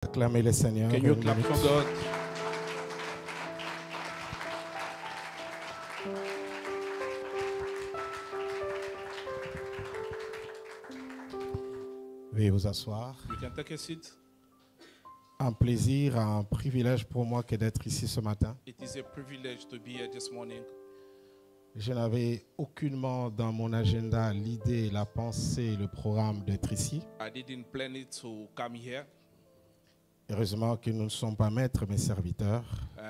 Acclamez le Seigneur. Can you clap for God? Veuillez vous asseoir. You can take a seat. Un plaisir, un privilège pour moi que d'être ici ce matin. It is a privilege to be here this morning. Je n'avais aucunement dans mon agenda l'idée, la pensée, le programme d'être ici. I didn't plan it to come here. Heureusement que nous ne sommes pas maîtres mais serviteurs.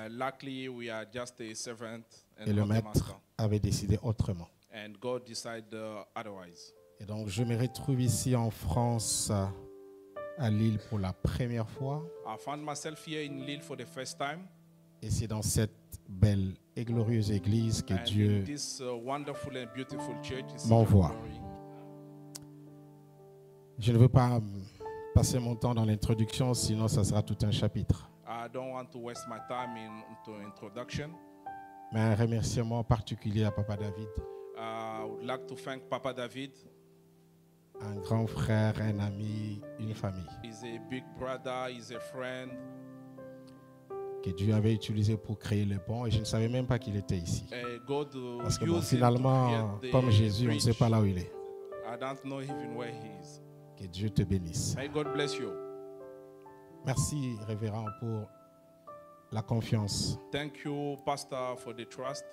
Luckily, we are just a servant and Et le not a maître master. avait décidé autrement. And God decided otherwise. Et donc je me retrouve ici en France, à Lille pour la première fois. I found myself here in Lille for the first time. Et c'est dans cette belle et glorieuse église que And Dieu in this wonderful and beautiful church is m'envoie. glory. Je ne veux pas passer mon temps dans l'introduction, sinon ça sera tout un chapitre. I don't want to waste my time into introduction. Mais un remerciement particulier à Papa David, I would like to thank Papa David. un grand frère, un ami, une famille, He's a big brother, he's a friend. que Dieu avait utilisé pour créer le pont. Et je ne savais même pas qu'il était ici. God Parce que used bon, him to finalement, create the comme Jésus, on ne sait bridge. pas là où il est. I don't know even where he is. Que Dieu te bénisse. May God bless you. Merci, révérend, pour la confiance. Thank you, Pastor, for the trust.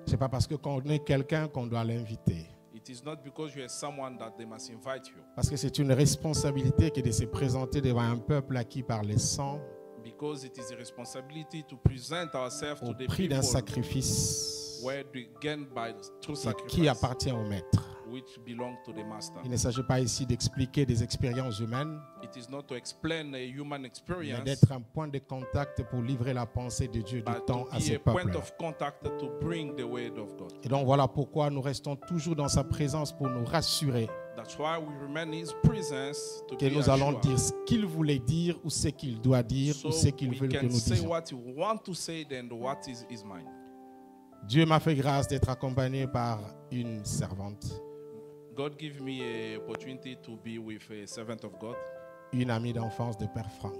Ce n'est pas parce que qu'on est quelqu'un qu'on doit l'inviter. It is not because you are someone that they must invite you. Parce que c'est une responsabilité que de se présenter devant un peuple acquis par le sang Because it is a responsibility to present ourselves au to the prix d'un people sacrifice where we gain by true qui sacrifice, appartient au maître. which belong to the Master. Il ne s'agit pas ici d'expliquer des expériences humaines, It is not to explain a human mais experience, d'être un point de contact pour livrer la pensée de Dieu du but temps to à be ce a point peuple. of contact to bring the word of God. Et donc voilà pourquoi nous restons toujours dans sa présence pour nous rassurer That's why we remain in His presence to que be nous allons assured. dire ce qu'il voulait dire ou ce qu'il doit dire So ou ce qu'il we veut que can nous say disions. what you want to say and what is His mind. Dieu m'a fait grâce d'être accompagné par une servante, God give me an opportunity to be with a servant of God. une amie d'enfance de Père Franck.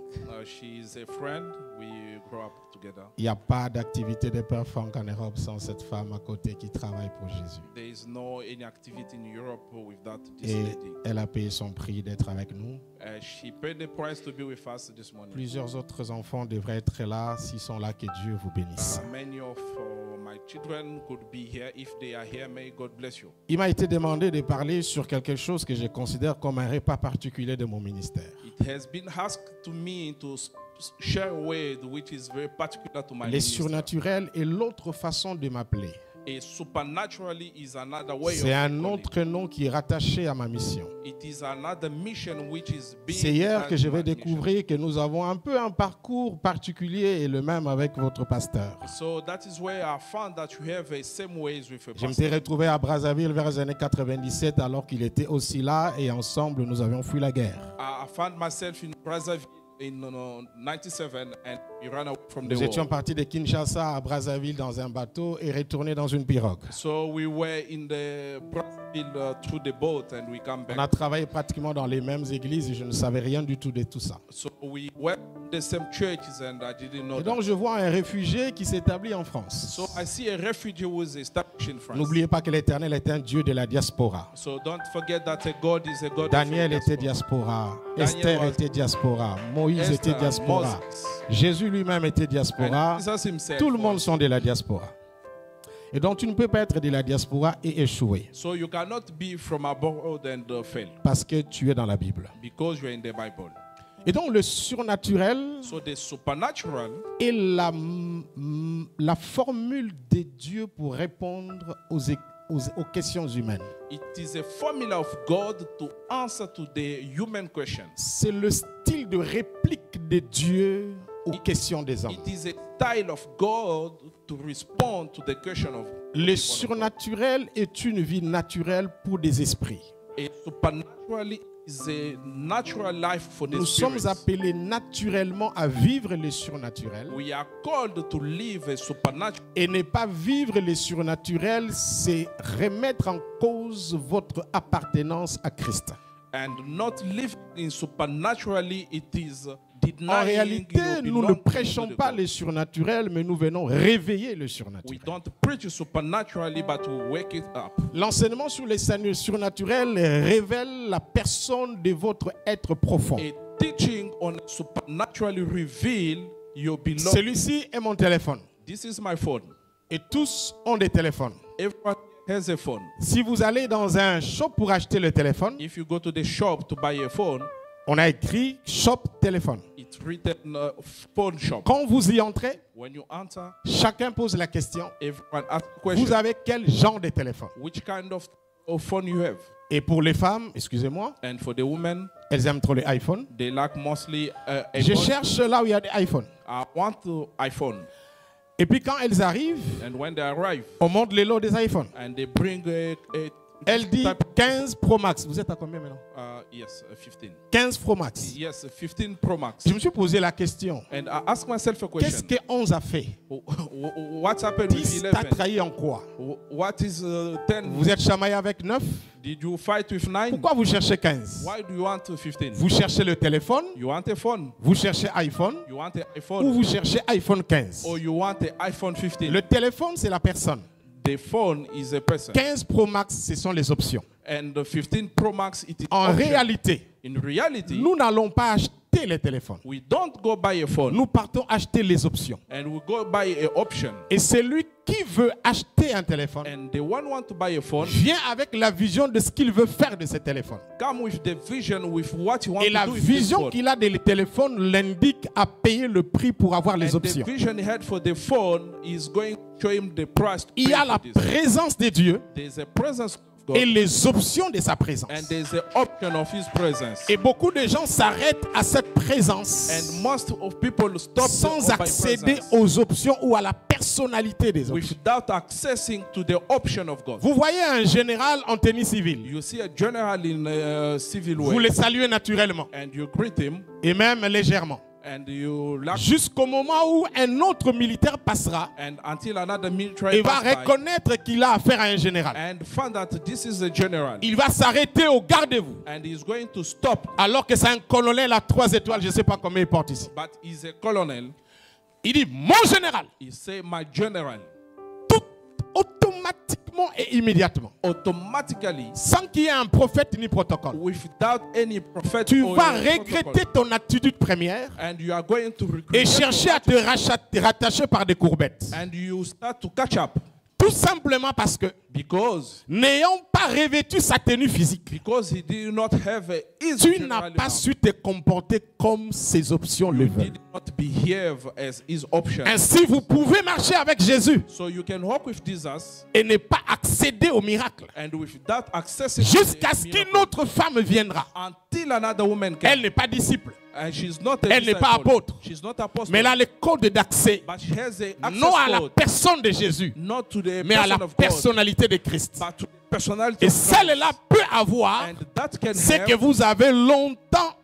She is a friend. We grow up together. Il n'y a pas d'activité de Père Franck en Europe sans cette femme à côté qui travaille pour Jésus. There is no any activity in Europe without this Et lady. elle a payé son prix d'être avec nous. She paid the price to be with us this morning. Plusieurs autres enfants devraient être là. S'ils sont là, que Dieu vous bénisse. Many of my children could be here. If they are here, may God bless you. Il m'a été demandé de parler sur quelque chose que je considère comme un repas particulier de mon ministère. It has been asked to me to share a word which is very particular to my Les ministry. surnaturels est l'autre façon de m'appeler. A supernaturally is another way C'est of un calling. autre nom qui est rattaché à ma mission. It is another mission which is being C'est hier que je vais assigned to my mission. découvrir que nous avons un peu un parcours particulier et le même avec votre pasteur. So that is where I found that you have a same ways with a Je me pastor. suis retrouvé à Brazzaville vers les années 97 alors qu'il était aussi là et ensemble nous avions fui la guerre. I found myself in Brazzaville in 97 and we ran away from the Nous étions war. partis de Kinshasa à Brazzaville dans un bateau et retournés dans une pirogue. So we were in the Brazzaville through the boat and we come On a back. travaillé pratiquement dans les mêmes églises et je ne savais rien du tout de tout ça. So we were in the same churches and I didn't know Et donc that. je vois un réfugié qui s'établit en France. So I see a refugee who is established in France. N'oubliez pas que l'Éternel est un Dieu de la diaspora. So don't forget that a God is a God Daniel of était diaspora. diaspora, Esther was- était diaspora, Moïse Esther, était diaspora, Moses. Jésus lui-même était diaspora, And Jesus himself tout le monde was. sont de la diaspora. Et donc tu ne peux pas être de la diaspora et échouer So you cannot be from abroad and fail parce que tu es dans la Bible. because you're in the Bible. Et donc le surnaturel So the supernatural est la formule de Dieu pour répondre aux questions humaines. it is a formula of God to answer to the human questions. C'est le style de réplique de Dieu aux questions des hommes. It is a style of God to respond to the question of Le people. surnaturel est une vie naturelle pour des esprits. A supernaturally is a natural life for the Nous sommes spirits. appelés naturellement à vivre le surnaturel. We are called to live a supernatural. Et ne pas vivre le surnaturel, c'est remettre en cause votre appartenance à Christ. And not living in supernaturally, it is En réalité, you nous ne belong prêchons to the pas God. les surnaturels, mais nous venons réveiller le We surnaturel. don't preach supernaturally, but we wake it up. L'enseignement sur les surnaturels révèle la personne de votre être profond. A teaching on supernaturally reveal your belonging. Celui-ci est mon téléphone. This is my phone. Et tous ont des téléphones. Everyone has a phone. Si vous allez dans un shop pour acheter le téléphone, If you go to the shop to buy a phone, on a écrit shop téléphone. it's written phone shop. Quand vous y entrez, When you enter, chacun pose la question, everyone asks a vous question. avez quel genre de téléphone? Which kind of phone you have? Et pour les femmes, excusez-moi, And for the women, elles aiment trop les iPhones. they like mostly Je iPhone. cherche là où il y a des iPhones. I want to iPhone. Et puis quand elles arrivent, And when they arrive, on monte les lots des iPhones. and they bring a Elle dit type, 15 Pro Max. Vous êtes à combien maintenant? yes, 15. 15 Pro Max. Yes, 15 Pro Max. Je me suis posé la question. And I ask myself a Qu'est-ce question. que 11 a fait? What's happened with 10 t'a 11? trahi en quoi? What is 10? Vous êtes chamaillé avec 9? Did you fight with 9? Pourquoi vous cherchez 15? Why do you want 15? Vous cherchez le téléphone? You want a phone? Vous cherchez iPhone? You want an Ou iPhone? vous cherchez iPhone 15? Or you want an iPhone 15? Le téléphone, c'est la personne. The phone is a person. 15 Pro Max, ce sont les options. And the 15 Pro Max, it is En option. réalité, In reality, nous n'allons pas acheter les téléphones. we don't go buy a phone. Nous partons acheter les options. And we go buy an option. Et celui qui veut acheter un téléphone And the one want to buy a phone, vient avec la vision de ce qu'il veut faire de ce téléphone. come with the vision with what you want Et la to do with this vision phone. qu'il a des téléphones l'indique à payer le prix pour avoir les And the options. vision he had for the phone is going to show him the price to Il y pay a for la this. présence de Dieu There's a presence of God, et les options de sa présence. and there's an option of his presence. Et beaucoup de gens s'arrêtent à cette présence And most of people stop sans by accéder presence aux options ou à la personnalité des options. without accessing to the option of God. Vous voyez un général en tenue civile. You see a general in civil Vous way, le saluez naturellement and you greet him, et même légèrement. and you laugh, Jusqu'au moment où un autre militaire passera and until another military et va pass by, reconnaître qu'il a affaire à un général. and find that this is a general, Il va s'arrêter au gardez-vous. and he's going to stop, Alors que c'est un colonel à 3 étoiles, je ne sais pas combien il porte ici. but he's a colonel. Il dit, mon général, He say, my general, tout automatiquement et immédiatement, automatically, sans qu'il y ait un prophète ni protocole. without any prophet Tu or vas a regretter protocol, ton attitude première and you are going to regret et chercher à te rattacher par des courbettes. and you start to catch up Tout simplement parce que, because n'ayant pas revêtu sa tenue physique, he did not have a his tu general n'as pas now. su te comporter comme ses options le You veulent. did not behave as his option. Ainsi, vous pouvez marcher avec Jésus So you can walk with Jesus et ne pas accéder au miracle and without accessing jusqu'à the ce qu'une miracle, autre femme viendra. until another woman Elle came. n'est pas disciple, And she's not a Elle n'est pas disciple. apôtre. She's not apostle. mais elle a le code d'accès, But she has a access non à la code, personne de Jésus, not to the mais à la person of God, personnalité de Christ. but to the personality Et of Christ. celle-là peut avoir And that can ce que have vous avez longtemps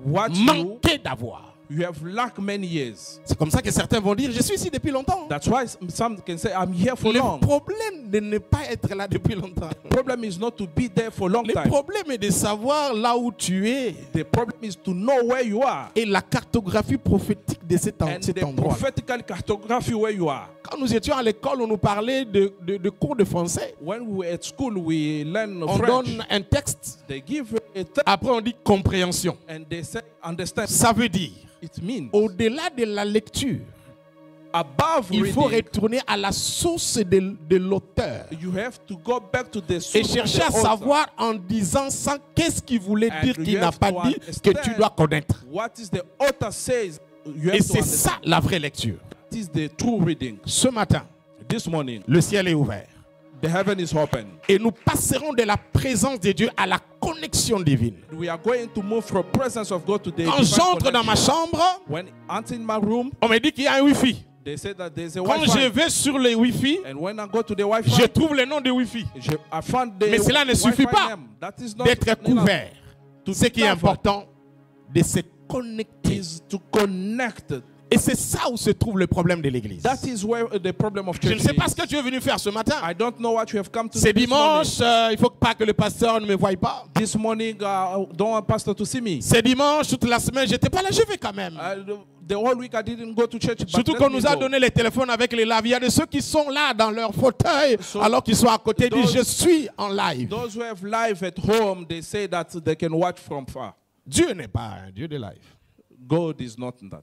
what manqué d'avoir. you have lacked many years. C'est comme ça que certains vont dire, je suis ici depuis longtemps. That's why some can say, I'm here for Le long. problème de ne pas être là depuis longtemps. The problem is not to be there for a long Le time. problème est de savoir là où tu es The problem is to know where you are et la cartographie prophétique de cet and the endroit. prophetical cartography where you are. Quand nous étions à l'école, on nous parlait de cours de français. When we were at school, we learn On French. donne un texte, They give a text après on dit compréhension. and they say understand. Ça veut dire, It means au-delà de la lecture, above il faut reading, retourner à la source de l'auteur you have to go back to the et source of chercher à the author. savoir en disant sans qu'est-ce qu'il voulait And dire you qu'il n'a have pas to dit que tu understand dois connaître. What is the author says, you have Et to c'est understand. ça la vraie lecture. That is the true reading. Ce matin, This morning, le ciel est ouvert the heaven is open. et nous passerons de la présence de Dieu à la connexion divine. We are going to move from presence of God to the Quand divine j'entre dans ma connection. chambre, When I enter in my room, on me dit qu'il y a un Wi-Fi. they say that there's a Quand Wi-Fi. je vais sur le Wi-Fi, And when I go to the Wi-Fi, je trouve le nom de Wi-Fi. I found the Mais cela ne Wi-Fi suffit pas name. That is not d'être enough. couvert. To Ce be qui est covered important, de se connecter. is to connect Et c'est ça où se trouve le problème de l'église. That is where the problem of Je church ne sais pas is. ce que tu es venu faire ce matin. I don't know what you have come to C'est do this morning. dimanche, il ne faut pas que le pasteur ne me voie pas. This morning, don't want pastor to see me. C'est dimanche, toute la semaine, je n'étais pas là, je vais quand même. The whole week I didn't go to church. But Surtout let qu'on me nous a go. donné les téléphones avec les lives. Il y a de ceux qui sont là dans leur fauteuil So, alors qu'ils sont à côté those- disent je suis en live. Those who have live at home, they say that they can watch from far. Dieu n'est pas un Dieu de live. God is not that.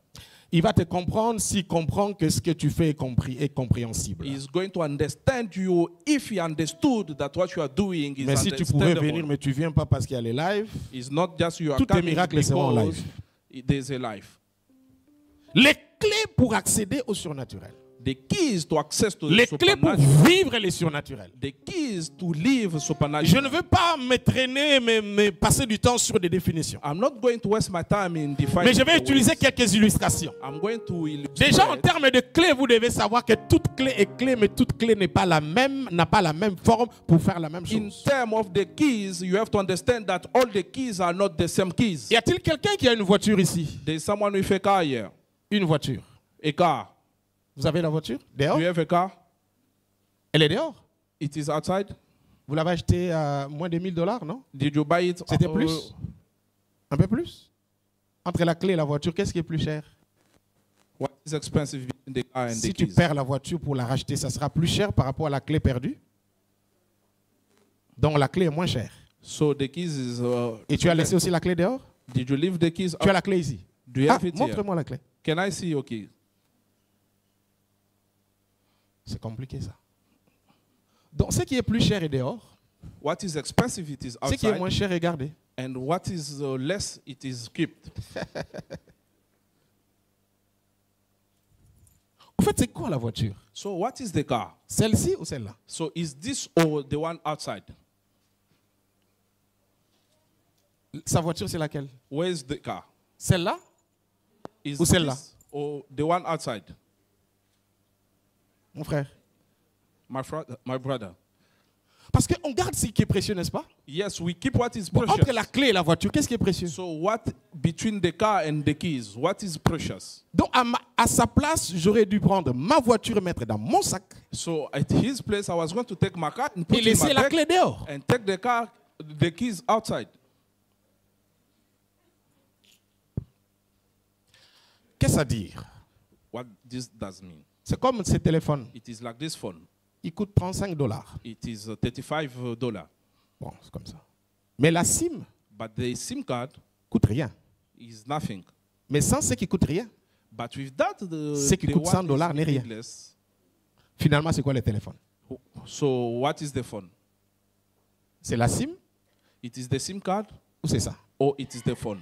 Il va te comprendre s'il comprend que ce que tu fais est compris et compréhensible. He's going to understand you if he understood that what you are doing is Mais si tu pouvais understandable. venir, mais tu viens pas parce qu'il y a les lives, It's not just you are tous tes coming miracles seront en because live. there's a life. Les clés pour accéder au surnaturel. The keys to access to Les the clés pour supernatural. vivre les surnaturels. The keys to live supernatural. Je ne veux pas me traîner, mais passer du temps sur des définitions. I'm not going to waste my time in defining. Mais je vais the utiliser ways. quelques illustrations. I'm going to illustrate. Déjà en termes de clés, vous devez savoir que toute clé est clé, mais toute clé n'est pas la même, n'a pas la même forme pour faire la même In chose. terms of the keys, you have to understand that all the keys are not the same keys. Y a-t-il quelqu'un qui a une voiture ici? There's someone with a car here. Une voiture. A car. Vous avez la voiture? Dehors? Do you have a car? Elle est dehors. It is outside. Vous l'avez acheté à moins de $1000, non? Did you buy it? C'était plus? Un peu plus? Entre la clé et la voiture, qu'est-ce qui est plus cher? What is expensive between the car and Si the tu keys? perds la voiture pour la racheter, ça sera plus cher par rapport à la clé perdue? Donc la clé est moins chère. So the keys is. Et tu as laissé aussi la clé dehors? Did you leave the keys? Tu as la clé ici. Do you Ah, have it here? montre-moi la clé. Can I see your keys? C'est compliqué ça. Donc ce qui est plus cher est dehors. What is expensive, it is Ce qui est outside. moins cher est gardé. And what is less, it is kept. En fait, c'est quoi la voiture? So what is the car? Celle-ci ou celle-là? So is this or the one outside? Sa voiture, c'est laquelle? Where is the car? Celle-là? Is Ou celle-là? this or the one outside? Mon frère. My brother. Parce qu'on garde ce qui est précieux, n'est-ce pas? Yes, we keep what is Bon, precious. entre la clé et la voiture, qu'est-ce qui est précieux? So what between the car and the keys? What is precious? Donc à sa place, j'aurais dû prendre ma voiture et mettre dans mon sac So at his place, I was going to take my car and put et it in laisser my la bag clé dehors. and take the keys outside. Qu'est-ce à dire? What this does mean? C'est comme ces téléphones. It is like this phone. Ils coûtent $35. It is $35. Bon, c'est comme ça. Mais la SIM But the SIM card coûte rien. is nothing. Mais sans ce qui coûte rien, But with that, Ce qui the coûte one $100 is n'est rien. needless. finalement, c'est quoi le téléphone? So what is the phone? C'est la SIM It is the SIM card ou c'est ça? or it is the phone?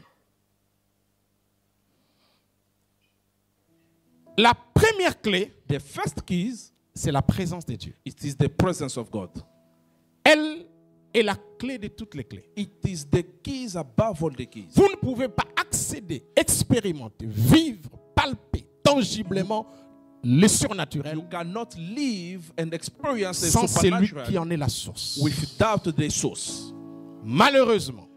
La première clé, The first keys, c'est la présence de Dieu. it is the presence of God. Elle est la clé de toutes les clés. It is the keys above all the keys. Vous ne pouvez pas accéder, expérimenter, vivre, palper tangiblement le surnaturel You cannot live and experience the sans celui supernatural qui en est la source. without the source. Malheureusement,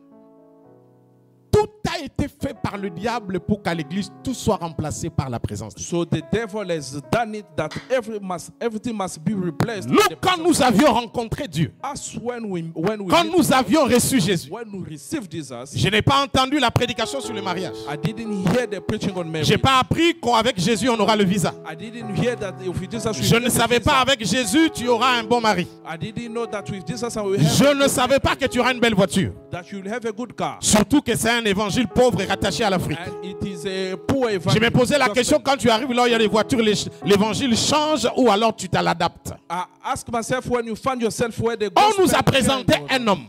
tout a été fait par le diable pour qu'à l'église tout soit remplacé par la présence de Dieu. So the devil has done it that everything must be replaced. Nous, with the quand presence nous avions rencontré Dieu, Us when we quand nous avions reçu Jésus, received Jesus, je n'ai pas entendu la prédication sur le mariage. I didn't hear the preaching on Mary. Je n'ai pas appris qu'avec Jésus, on aura le visa. I didn't hear that with Jesus we Je get ne the savais visa. pas avec Jésus, tu auras un bon mari. I didn't know that with Jesus I will have Je ne savais pas que tu auras une belle voiture. that you will have a good car. Surtout que c'est un évangile pauvre et rattaché à l'Afrique. And it is a poor Je evangelism me posais la gospel. question, quand tu arrives là où il y a des voitures, l'évangile change ou alors tu l'adaptes. I ask myself when you find yourself where the On gospel nous a présenté change. un homme.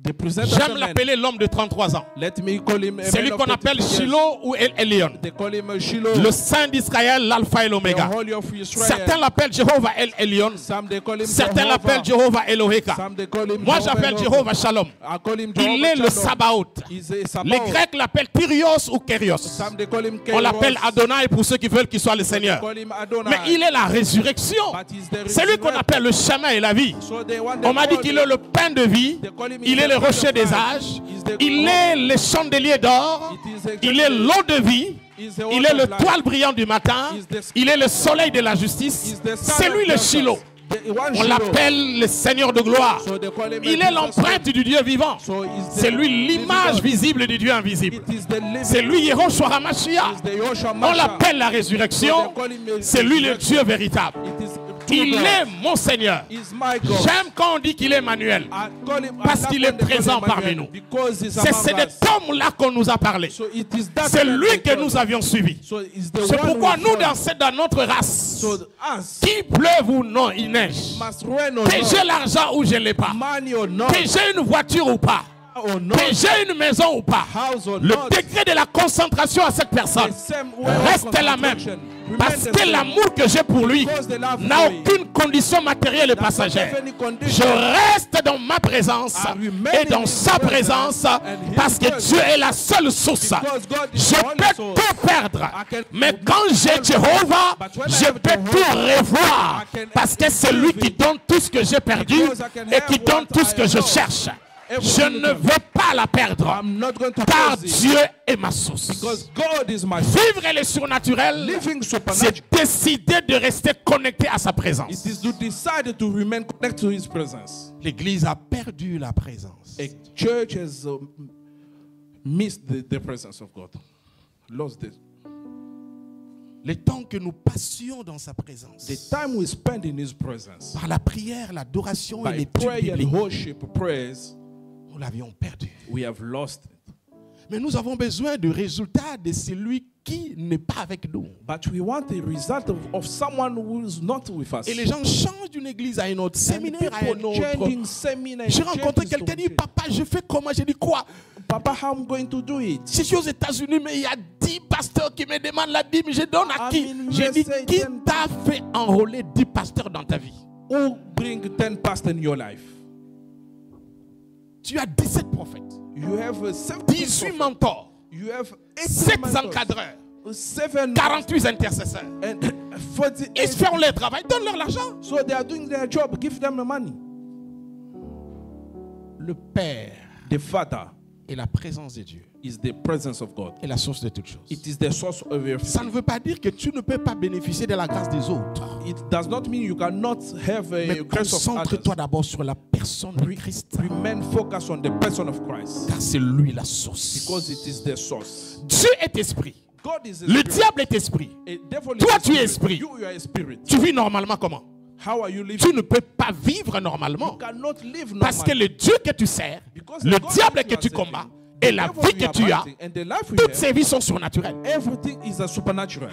They present us J'aime a man. l'appeler l'homme de 33 ans. Let me call him a Celui man qu'on of appelle 33 years. Shiloh ou El Elyon. They call him Shiloh, Le Saint d'Israël, l'Alpha et the l'Oméga. Holy of Israel. Certains l'appellent Jéhovah El Elyon. Some they call him Certains l'appellent Jéhovah Eloheka. Some they call him Moi j'appelle Jéhovah Shalom. I call him Il est le Sabaoth. He's a Les Sabaoth. Grecs l'appellent Kyrios ou Kérios. Some they call him On l'appelle Kairos. Adonai pour ceux qui veulent qu'il soit le They Seigneur. call him Adonai. Mais il est la résurrection. But he's the C'est lui qu'on resurrected. appelle le chemin et la vie. So they want On m'a dit call qu'il him- est le pain de vie. they call him Il est the le bread rocher of des life. âges. He's the Il est le chandelier d'or. It is Il est l'eau de vie. He's the Il est author le of life. toile brillant du matin. He's the- Il est le soleil de la justice. He's the sun C'est lui of le justice. Shiloh. The one On Shiloh. l'appelle le Seigneur de gloire. So they call him Il a est l'empreinte du Dieu vivant. So he's the C'est lui living l'image God. visible du Dieu invisible. It is the living C'est lui Yehoshua HaMashiach. He's the Yoshua On Mashiach. l'appelle la résurrection. C'est lui le Dieu véritable. It is Il true est God. mon Seigneur. He's my God. J'aime quand on dit qu'il est Emmanuel. I call him- Parce I qu'il love est when they call présent him parmi Emmanuel, nous. because he's C'est among de us. cet homme-là qu'on nous a parlé. So it is that C'est man lui they que call. nous avions suivi. So it's the C'est one pourquoi we nous, follow. dans notre race, So us qu'il pleuve ou non, il neige. must rain or Que j'ai not, l'argent ou je ne l'ai pas. money or not, Que j'ai une voiture ou pas. or not, Que j'ai une maison ou pas. house or Le not. degré de la concentration à cette personne The same way of reste la même. concentration remains Parce the que same. l'amour que j'ai pour lui Because the love n'a for him aucune condition matérielle et does not passagère. have any Je condition. reste dans ma présence I remain et dans in his sa presence présence and his parce que presence. Dieu est la seule source. Because God is Je the only peux source. tout perdre, I can- mais quand j'ai Jéhovah, But when I je have peux Jehovah, tout revoir I can parce que c'est lui qui donne tout ce que j'ai perdu Because I can et qui have donne what tout ce que I je lost. cherche. Je Everything ne you veux pas la perdre I'm not going to car lose it. Dieu est ma source. Because God is my source. Vivre le surnaturel, Living c'est supernatural. décider de rester connecté à sa It présence. is to decide to remain connected to His presence. L'Église a perdu la présence. A church has missed the presence of God. Lost it. Le temps que nous passions dans sa présence, The time we spend in His presence, par la prière, l'adoration et by l'étude prayer and biblique, worship, praise, nous l'avions perdu. we have lost it. Mais nous avons besoin de résultats de celui qui n'est pas avec nous. But we want the result of someone who is not with us. Et les gens changent d'une église à une autre, And séminaire à un people autre. changing seminar, J'ai rencontré changes quelqu'un to qui dit, papa, je fais comment? J'ai dit quoi? Papa, how I'm going to do it? Je suis aux États-Unis, mais il y a 10 pasteurs qui me demandent la Bible. Je donne à I'm qui? in J'ai dit, USA, qui 10 t'a fait enrôler 10 pasteurs dans ta vie? Who bring 10 pastors in your life? Tu as 17 prophètes, You have 17 18 mentors, You have 7 mentors, encadreurs, 7 48 intercesseurs. and 48. Ils font leur travail, donne-leur l'argent. So they are doing their job. Give them the money. Le Père The Father est la présence de Dieu is the presence of God. et la source de toutes choses. It is the source of everything. Ça ne veut pas dire que tu ne peux pas bénéficier de la grâce des autres. It does not mean you cannot have a Mais grace of others. concentre-toi d'abord sur la personne de Christ. Remain focused on the person of Christ. Car c'est lui la source. Because it is the source. Dieu est esprit. God is a Le spirit. diable est esprit. A devil Toi, is a tu es spirit. esprit. You are a spirit. Tu vis normalement comment? How are you living? Tu ne peux pas vivre normalement. You cannot live Parce que normally. le Dieu que tu sers, Because le the God diable that que you tu are serving, combats et the la devil vie we que are tu as, fighting, and the life we toutes have, ces vies sont surnaturelles. everything is a supernatural.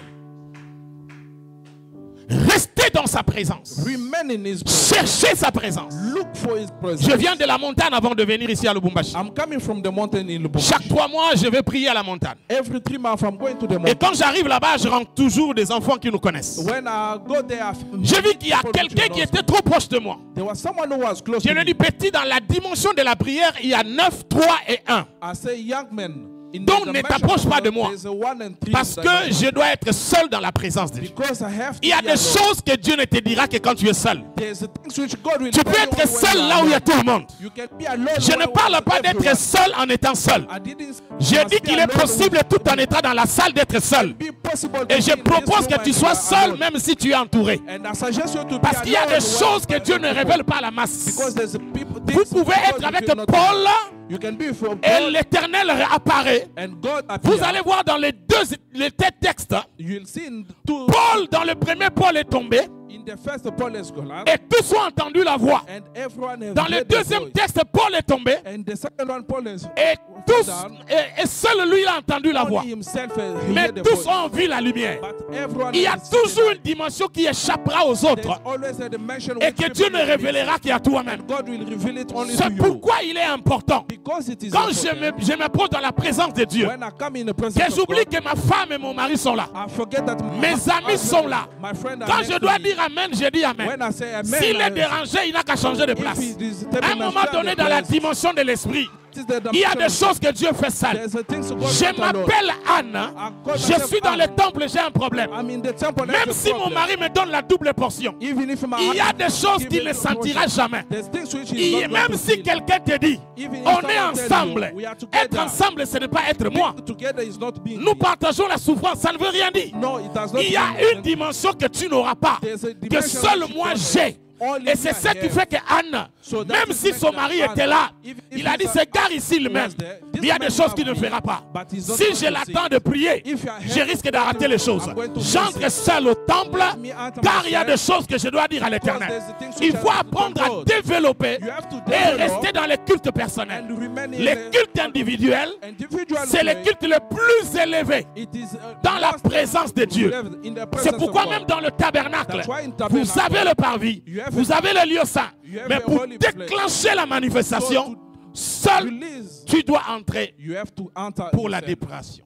Restez dans sa présence. Remain in His presence. Cherchez sa présence. Look for His presence. Je viens de la montagne avant de venir ici à Lubumbashi. I'm coming from the mountain in Lubumbashi. Chaque 3 mois, je vais prier à la montagne. Every 3 months I'm going to the Et mountain. quand j'arrive là-bas, je rencontre toujours des enfants qui nous connaissent. When I go there, J'ai vu qu'il y a people quelqu'un which qui knows était me. trop proche de moi. There was someone who was close Je to lui me. dis, petit, dans la dimension de la prière, il y a 9, 3 et 1. I say, young man, in Donc, the ne dimension t'approche of pas God, de moi. there's a 1 and 3 Parce que dimension. je dois être seul dans la présence de Dieu. Because I have to Il y a be des alone. choses que Dieu ne te dira que quand tu es seul. There's things which God will Tu tell peux you être when seul you are là où il y a alone. tout le monde. You can be alone Je ne when parle pas everyone. d'être seul en étant seul. I didn't- J'ai must dit be qu'il est alone possible with- tout en étant dans la salle d'être seul. Be possible to Et je be in this propose room que tu and sois you are seul alone. même si tu es entouré. And I suggest you to be Parce qu'il y a alone des choses que when Dieu ne people- révèle pas à la masse. Because there's a people, Vous things pouvez that être God avec will not Paul tell. You can be from et Paul l'Éternel apparaît. and God Vous appear. allez voir dans les deux textes, You'll see in two, Paul, dans le premier, Paul est tombé in the first Paul is gone, et tous ont entendu la voix. and everyone has Dans le heard the deuxième voice. texte, Paul est tombé And the second one Paul is et tous, down. et seul lui a entendu la voix. Only himself has Mais heard the tous voice. ont vu la lumière. But everyone Il y a has seen toujours it. une dimension qui échappera aux There's autres always a dimension et which que people Dieu ne will miss. révélera qu'à toi-même. God will reveal it only to C'est you. pourquoi il est important. Because it is Quand je important. me pose dans la présence de Dieu, When I come in the que presence of j'oublie God, que ma femme et mon mari sont là. I forget that Mes amis sont là. My friend are Quand next je to dois me. dire Amen, je dis Amen. When I say amen, S'il est I- dérangé, il n'a qu'à changer de place. if he is À un telling moment us donné, the dans la place, dimension de l'esprit, is the Il y a dimension des of choses que Dieu fait seul. There's a things God Je does alone. m'appelle Anne. Je suis dans le temple, j'ai un problème. I'm in the temple. Même si mon mari me donne la double portion, Even if my il y a husband des choses give qu'il me ne the sentira portion, jamais. there's things which he's Et not going même to si feel. quelqu'un te dit, Even if on est someone tells ensemble, you, we are être together. ensemble, ce n'est pas être moi. Being together is not being Nous me. partageons la souffrance, ça ne veut rien dire. No, it does not Il y a mean une dimension que tu n'auras pas, There's a que dimension seul that you moi don't j'ai. Only Et me c'est I ça qui have. fait que Anne, So that même is si make son that mari Anne, était là, if il a dit he's c'est gare ici lui-même. was there, this Il y a man des choses qu'il ne have fera me, pas. but he's not Si going j'ai to l'attends see. de prier, If you are je risque de rater les choses. I'm going to J'entre miss it. seul au temple, Me enter car il y a myself, des choses que je dois dire à l'Éternel. there's the things Il which faut I have to apprendre à God. développer You have to et develop rester dans les cultes personnels. and remain in Les the cultes individuels, individual c'est les way. cultes les plus élevés It is, dans la most présence de Dieu. in the C'est presence pourquoi of même God. dans le tabernacle, That's why in vous tabernacle, avez le parvis, you have vous avez le lieu saint. you have Mais a pour holy place. déclencher la manifestation, So seul Release, tu dois entrer you have to enter pour la yourself. dépression.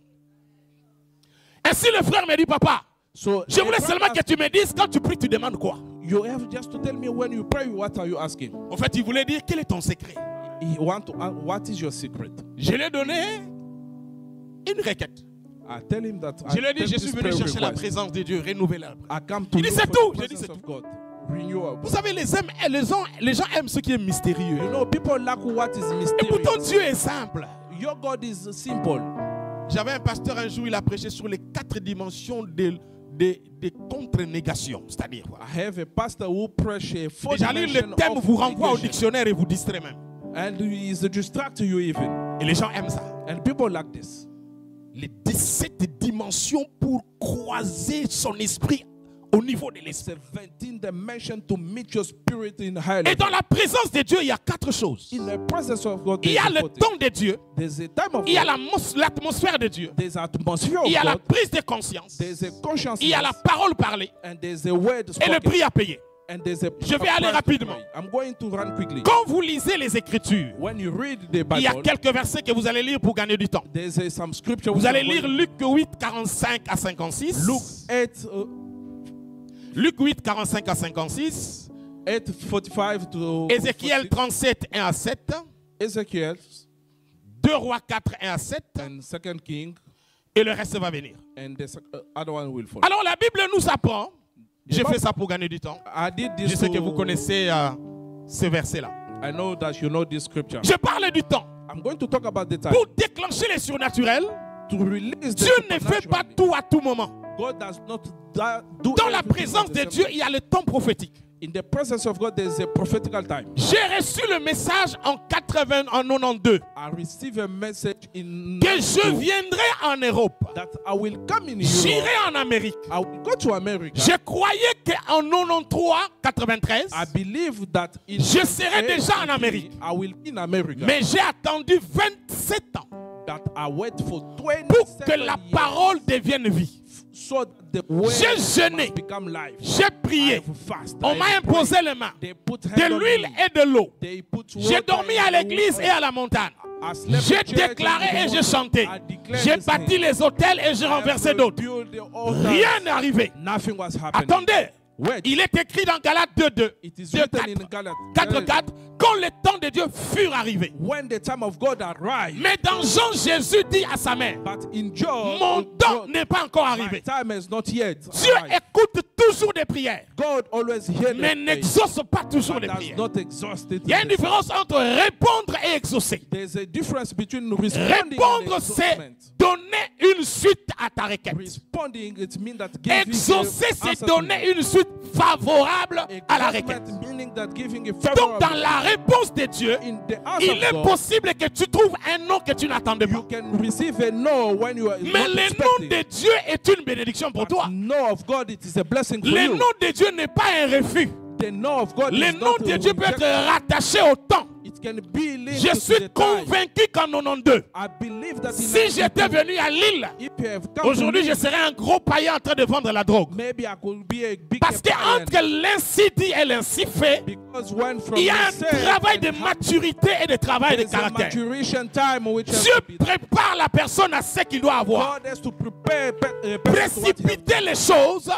Ainsi le frère me dit, papa, So je voulais the seulement brother que tu me dises quand tu pries, tu demandes quoi? You have just to tell me when you pray, what are you asking? En fait, il voulait dire, quel est ton secret? He want to, what is your secret? Je lui ai donné une requête. I tell him that Je lui ai dit, take je this suis venu prayer chercher la request. présence de Dieu, renouveler la. I come to Il dit, look c'est for tout. the J'ai dit, presence c'est of tout. God. Renewable. Vous savez, les gens aiment ce qui est mystérieux. You know, people like what is Et pourtant, mysterious. Dieu est simple. Your God is simple. J'avais un pasteur un jour, il a prêché sur les 4 dimensions des contre-négations. C'est-à-dire, quoi. I have a pastor who preach a full Déjà, lire dimension le thème of vous renvoie au negation. dictionnaire et vous distrait même. And he is distract you even. Et les gens aiment ça. And people like this. Les 17 dimensions pour croiser son esprit au niveau de l'esprit. 17 dimension to meet your spirit in high Et level. dans la présence de Dieu, il y a 4 choses. In the presence of God, Il y a there's le 40. temps de Dieu, There's a time of il y a God. l'atmosphère de Dieu, There's atmosphere of il y a la God. prise de conscience, There's a consciousness. il y a la parole parlée And there's a word et le spoken. prix à payer. And there's a Je vais aller rapidement. I'm going to run quickly. Quand vous lisez les Écritures, When you read the il y a Bible, quelques versets que vous allez lire pour gagner du temps. there's some scripture. Vous which allez I'm lire going- Luc 8, 45 à 56. Luke 8, Luc 8, 45 à 56. 8:45 to Ézéchiel 46. 37, 1 à 7. Ezekiel 2 Rois 4, 1 à 7. and 2 King, Et le reste va venir. and the other one will follow. Alors la Bible nous apprend. J'ai fait ça pour gagner du temps. I did this Je sais que to- vous connaissez ce verset-là. I know that you know this scripture. Je parle du temps. I'm going to talk about the time. Pour déclencher les surnaturels, To release the Dieu ne fait pas supernatural. tout à tout moment. God does not do Dans la everything présence at the de same Dieu, time. il y a le temps prophétique. In the presence of God, there's a prophetical time. J'ai reçu le message en 92 I receive a message in que je viendrai en Europe. that I will come in Europe. J'irai en Amérique. I will go to America. Je croyais qu'en 93, I believe that in je serai déjà en Amérique. I will be in America. Mais j'ai attendu 27 ans That I wait for 27 pour que la years parole devienne vie. so that the word J'ai jeûné. must become life. J'ai prié. I've fasted. On m'a I've imposé prayed. les mains, They put de hand on l'huile me. et de l'eau. They put J'ai water dormi and à l'église oil. et à la montagne. I slept J'ai in church déclaré and et the j'ai water. chanté. I declared J'ai this bâti thing. les hôtels et j'ai I renversé have d'autres. built the altars. Rien n'est arrivé. Nothing was happening. Attendez, Wait. il est écrit dans Galates 2:2, It is 2, written in 4, Galates 4, quand le temps de Dieu fut arrivé. when the time of God arrived. Mais dans Jean, Jésus dit à sa mère, But in John, mon temps n'est pas encore my arrivé. time is not yet Dieu arrived. écoute toujours des prières, God always hears mais n'exauce pas toujours les does prières. not exhaust it. Il y a une différence entre répondre et exaucer. There's a difference between responding Répondre, and c'est exhaustion. donner une suite à ta requête. Responding, it means that giving Exaucer, a c'est answer donner to une suite favorable à la exhaustion, requête. meaning that giving a Donc, favorable dans la réponse de Dieu, in the answer il of est God, possible que tu trouves un nom que tu n'attendais you pas. can receive a no when you are Mais not le nom expecting. de Dieu est une bénédiction pour But toi. no of God, it is a blessing for Le you. nom de Dieu n'est pas un refus. The no of God Le is nom not de a Dieu peut être rejection. rattaché au temps. It can be linked Je to suis the time. convaincu qu'en 92, I believe that in si j'étais 92, venu à Lille, if you have come aujourd'hui to je me, serais un gros païen en train de vendre la drogue. maybe I could be a big Parce païen. qu'entre l'inci dit et l'inci fait, Because when from il y a un the said travail de and maturité et de travail de there's a caractère. maturation time which has Dieu to be done. prépare la personne à ce qu'il doit avoir. God has to prepare a person to what he has Précipiter les choses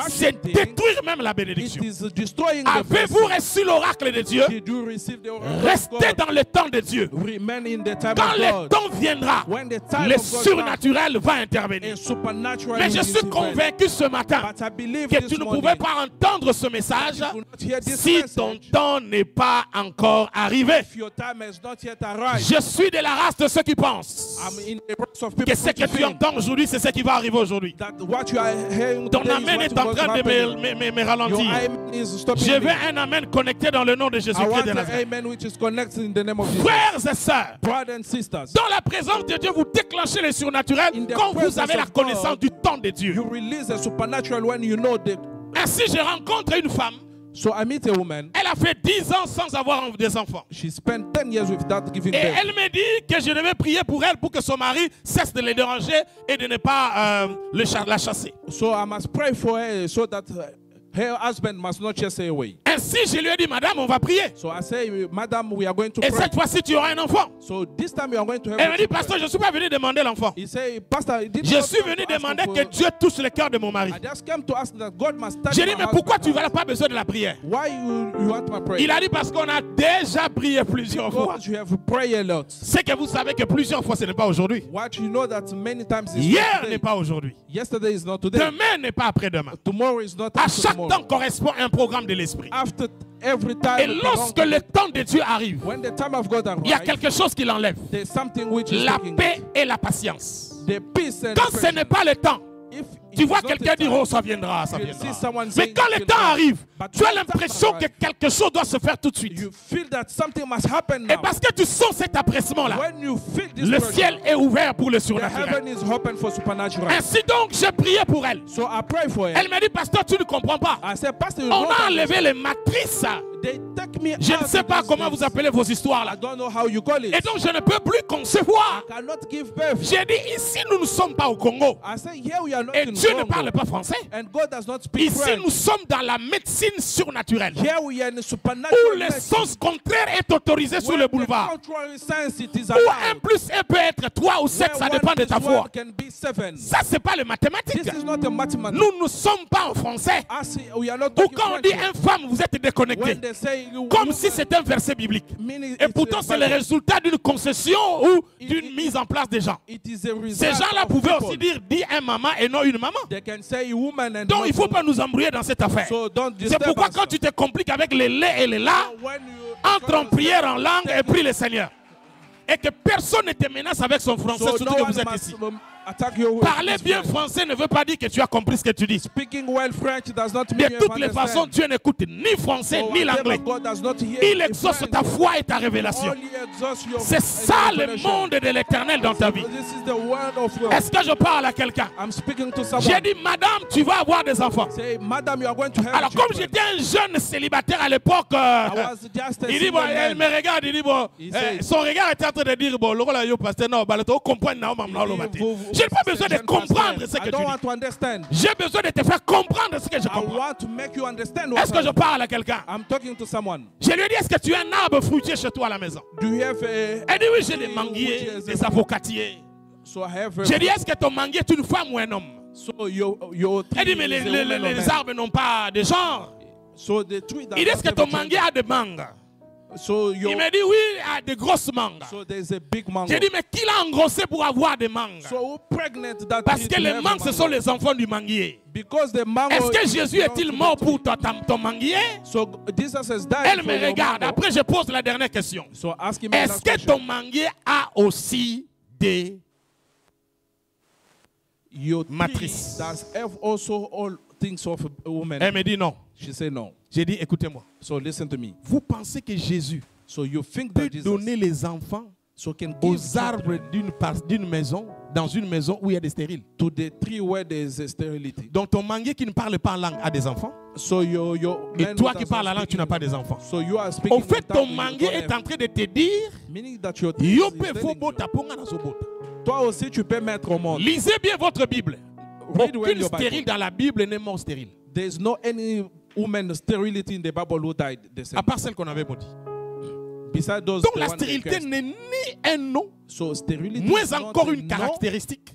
c'est rushing thing, détruire même la it bénédiction. is destroying the Avez-vous blessing. reçu l'oracle de Dieu? Did you receive the oracle of Restez God? dans le temps de Dieu. Remain in the time Quand of le God. temps viendra, When the time le of God surnaturel va comes, intervenir. a supernatural Mais je will suis intervene. convaincu ce matin But I believe que this tu ne morning, pouvais pas entendre ce message you will not hear this si message ton temps n'est pas encore arrivé. if your time has not yet arrived. Je suis de la race de ceux qui pensent I'm in the race of people que ce que who tu think entends aujourd'hui, c'est ce qui va arriver aujourd'hui. that what you are hearing Ton today is amen what est is en going to train de happen. me Your ralentir. amen is stopping Je veux me. un amen connecté dans le nom de I Jésus-Christ want de an Nazareth. amen which is connected in the name of Jesus. Frères et sœurs, Brothers and sisters, dans la présence de Dieu, vous déclenchez le surnaturel In the quand vous presence avez la of God, connaissance du temps de Dieu. you release the supernatural when you know the. Ainsi, je rencontre une femme. So I meet a woman. Elle a fait 10 ans sans avoir des enfants. She spent 10 years without giving Et birth. elle me dit que je devais prier pour elle pour que son mari cesse de les déranger et de ne pas la chasser. So I must pray for her so that her husband must not chase her away. Ainsi, je lui ai dit, madame, on va prier. So I say, Madam, we are going to Et pray. cette fois-ci, tu auras un enfant. So this time you are going to have. Elle me a dit, children. pasteur, je ne suis pas venu demander l'enfant. He say, Pastor, did Je not suis come venu to ask demander for- que Dieu touche le cœur de mon mari. I just came to ask that God must touch J'ai my dit, mais pourquoi husband. tu n'as pas besoin de la prière? Why you want my prayer? Il a dit, parce qu'on a déjà prié plusieurs fois. Because you have prayed a lot. C'est que vous savez que plusieurs fois, ce n'est pas aujourd'hui. What you know that many times is Hier not n'est today. pas aujourd'hui. Yesterday is not today. Demain n'est pas après-demain. Tomorrow is not À after chaque tomorrow. temps correspond un programme de l'esprit. After every time. Et lorsque le temps de Dieu arrive, When the time of God il y a arrives, quelque chose qui l'enlève. there's something which is La taking paix et la patience. the peace and Quand the ce n'est pas le temps, If tu it vois is not quelqu'un the dire, time, oh, ça viendra, ça you viendra. see someone Mais saying quand it le will temps come. arrive, But tu as when the time l'impression que arrives, quelque chose doit se faire tout de suite. you feel that something must happen Et now. parce que tu sens cet appressement-là, When you feel this le pressure, ciel est ouvert pour le the surnaturel. heaven is open for supernatural. Ainsi donc, j'ai prié pour elle. So I pray for her. Elle m'a dit, pasteur, tu ne comprends pas. I said, Pastor, you On don't a understand. enlevé les matrices. They take me Je out ne sais of pas these comment things. vous appelez vos histoires là. I don't know how you call it. Et donc, je ne peux plus concevoir. I cannot give birth. J'ai dit, ici, nous ne sommes pas au Congo. I say, here we are not Et in Dieu ne Congo. parle pas français. And God does not speak Ici, French. nous sommes dans la médecine surnaturelle. Here we are in the Où supernatural le medicine. sens contraire est autorisé sur Where le the boulevard. contrary sense it is Où allowed. 1 plus 1 peut être 3 ou 7, Where ça one dépend de ta plus foi. one can be 7. Ça, c'est pas les mathématiques. This is not a mathematics. Nous ne sommes pas en français. I say we are not Ou talking quand on French dit here. infâme, vous êtes déconnecté. When they say Comme si c'était un verset biblique. Et pourtant, c'est le résultat d'une concession ou d'une mise en place des gens. It is a result Ces gens-là of pouvaient people. aussi dire, dis un maman et non une maman. They can say woman and Donc, not il ne faut pas woman. nous embrouiller dans cette affaire. So don't C'est disturb pourquoi us. quand tu te compliques avec les laits et les là, When you entre en prière en langue et prie le Seigneur. Et que personne ne te menace avec son français, so surtout no que one vous êtes must ici. attack you with Parler this bien French. français ne veut pas dire que tu as compris ce que tu dis. Speaking well French does not mean De you toutes les understand. façons, Dieu n'écoute ni français So ni whatever l'anglais. God does not hear Il in exauce French, ta foi et ta révélation. only exauce your C'est ça le revelation. monde de l'éternel dans ta vie. This is the word of God. Est-ce que je parle à quelqu'un? I'm speaking to J'ai someone. dit, madame, tu vas avoir des enfants. Say, Madam, you are going to have Alors, comme children. j'étais un jeune célibataire à l'époque, I was just a il dit, bon, single elle man. me regarde, il dit, bon, Il said- son regard était en train de dire, bon, le rôle yo pasteur, non, bah, le temps, comprendre, non, maman, non, matin. Vous- J'ai pas c'est besoin de jeune comprendre pasteur. ce que I tu don't dis. want to understand. J'ai besoin de te faire comprendre ce que je I comprends. want to make you understand what Est-ce que je parle à quelqu'un? I'm talking to someone. Je lui ai dit, est-ce que tu as un arbre fruitier chez toi à la maison? Do you have a... Elle dit, oui, j'ai des manguiers, des avocatiers. So I have a... J'ai dit, est-ce que ton manguier est une femme ou un homme? So your Elle dit, tree mais is a woman or les man. arbres n'ont pas de genre. So the tree that Il dit, est-ce que has ton never manguier a des mangues? So Il your... m'a dit, oui, il a des grosses mangues. So there's a big mango. J'ai dit, mais qui l'a engrossé pour avoir des mangues? So who pregnant that Parce tree que to les have a mangues, ce mango? sont les enfants du manguier. Because the mango... Est-ce que Jésus belongs est-il to the mort tree. pour ton manguier? So Jesus has died Elle for me your regarde. mango. Après, je pose la dernière question. So ask him Est-ce que ton manguier a aussi des your tree matrices? does have also all things of a woman? Elle me dit non. She said no. J'ai dit, écoutez-moi. So listen to me. Vous pensez que Jésus So you think peut that Jesus donner les enfants so can give aux arbres d'une maison, dans une maison où il y a des stériles? to the tree where there is a sterility. Donc ton manguier qui ne parle pas en langue a des enfants. So your Et man toi who qui does parles not la langue, speak tu n'as pas English. des enfants. So you are speaking Au fait, in ton tongue, you manguier don't est have- en train de te dire, meaning that your tree yo is pe telling fo you. bota ponga na zo bota. Toi aussi tu peux mettre au monde. Lisez bien votre Bible. Read well Aucune your Bible. stérile dans la Bible n'est mort stérile. There is no any woman sterility in the Bible who died the same. À part celle qu'on avait maudit. Besides those, Donc the la one they stérilité cursed. n'est ni un nom, So sterility moins is not encore a une no caractéristique,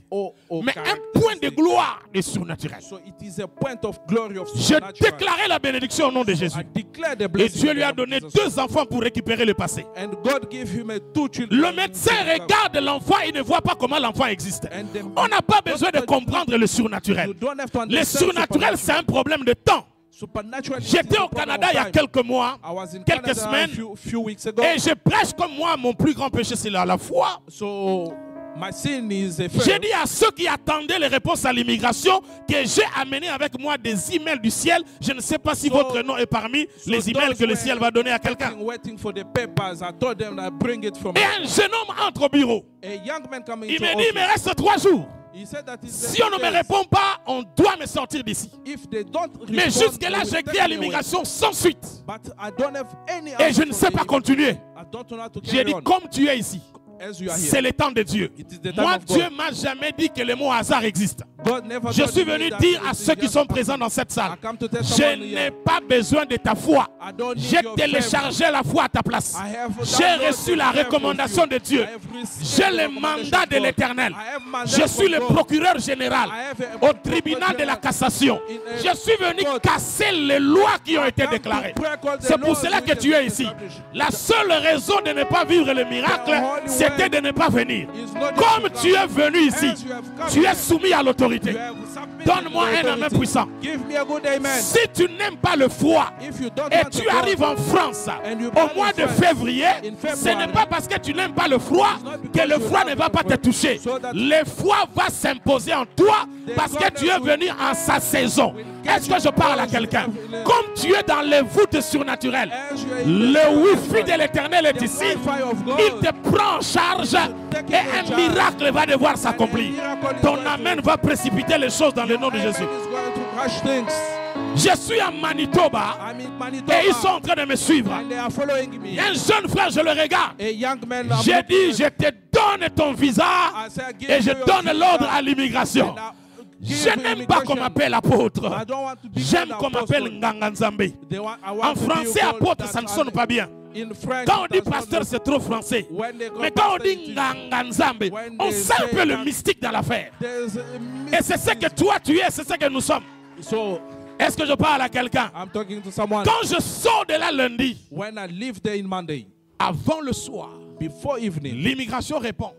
mais un point de gloire des surnaturels. So it is a point of glory of Je supernatural. déclarais la bénédiction au nom de Jésus. I declare the Et blessing Dieu in lui the a name of donné Jesus. 2 enfants pour récupérer le passé. And God gave him two children. Le médecin regarde l'enfant, il ne voit pas comment l'enfant existe. On n'a pas besoin de comprendre le surnaturel. You don't have to Le understand surnaturel, c'est un problème de temps. supernatural. J'étais au Canada il y a quelques mois, I was in quelques Canada semaines, few weeks ago. et je prêche comme moi, mon plus grand péché, c'est la foi. So my sin is a J'ai dit à ceux qui attendaient les réponses à l'immigration que j'ai amené avec moi des emails du ciel. Je ne sais pas si votre nom est parmi les emails que le ciel va donner à quelqu'un. waiting for the papers. I told them I bring it from Et un jeune homme entre au bureau. a young man coming Il to me dit, il me office. reste 3 jours. He said that it's Si on ne me répond pas, on doit me sortir d'ici. if they don't Mais respond, jusque-là, they will j'écris take à me away. l'immigration sans suite. But I don't have any Et je answer ne for sais the pas email. continuer. I don't know how to J'ai carry dit, on. comme tu es ici, As you are here. c'est le temps de Dieu. It is the time Moi, of God. Dieu m'a jamais dit que le mot hasard existe. God never Je told suis me venu that dire it à is ceux qui just sont a- présents dans cette salle, I come to tell je someone n'ai here. pas besoin de ta foi. I don't need J'ai your téléchargé la foi à ta place. I have J'ai downloaded reçu la the prayer recommandation for de you. Dieu. I have received J'ai the le recommendation mandat of de God. l'Éternel. I have mandat Je suis from le God. procureur général I have a au procureur tribunal de la general cassation. in a Je suis venu court. casser les lois qui ont été come to déclarées. break all the C'est pour laws cela que which tu have es been ici. established. La seule raison de ne pas vivre le miracle, only c'était way de ne pas venir. is not just Comme to tu come. es venu ici, As you have come tu es here, soumis à l'autorité. you have submitted Donne-moi to the un amen authority. puissant. Give me a good amen. Si tu n'aimes pas le froid If you don't et want tu to go, arrives en France and you au come mois in de France février, in ce February, n'est pas parce que tu n'aimes pas le froid it's not que because le you froid love ne va the pas te froid. toucher. So that Le froid va s'imposer en toi parce que tu es venu en sa saison. Est-ce que je parle à quelqu'un? Comme tu es dans les voûtes surnaturelles, as you are in the le wifi supernatural, de l'éternel est the ici. Wi-Fi of God, Il te prend en charge et un miracle va devoir s'accomplir. Ton amen va précipiter les choses dans le nom de amen Jésus. is going to crush things. Je suis à Manitoba I'm in Manitoba, et ils sont en train de me suivre. and they are following me. Un jeune frère, je le regarde. A young man, J'ai dit, je te donne ton visa I say, I give et je you your donne visa, l'ordre à l'immigration. and I give Je you n'aime pas qu'on immigration. m'appelle apôtre. I don't want to be J'aime called qu'on m'appelle apostle. Nganga Nzambe. They want- I want En to be français, called apôtre, that ça ne sonne pas bien. In French, Quand on it dit does not pasteur, look- c'est trop français. When they call Mais quand on pastor, dit it is- Nganga Nzambe, when on they sent un say peu le that- mystique dans l'affaire. there's a Et c'est ce que toi tu es, c'est ce que nous sommes. So Est-ce que je parle à quelqu'un? I'm talking to someone. Quand je sors de là lundi, When I leave there in Monday, avant le soir, before evening, l'immigration répond.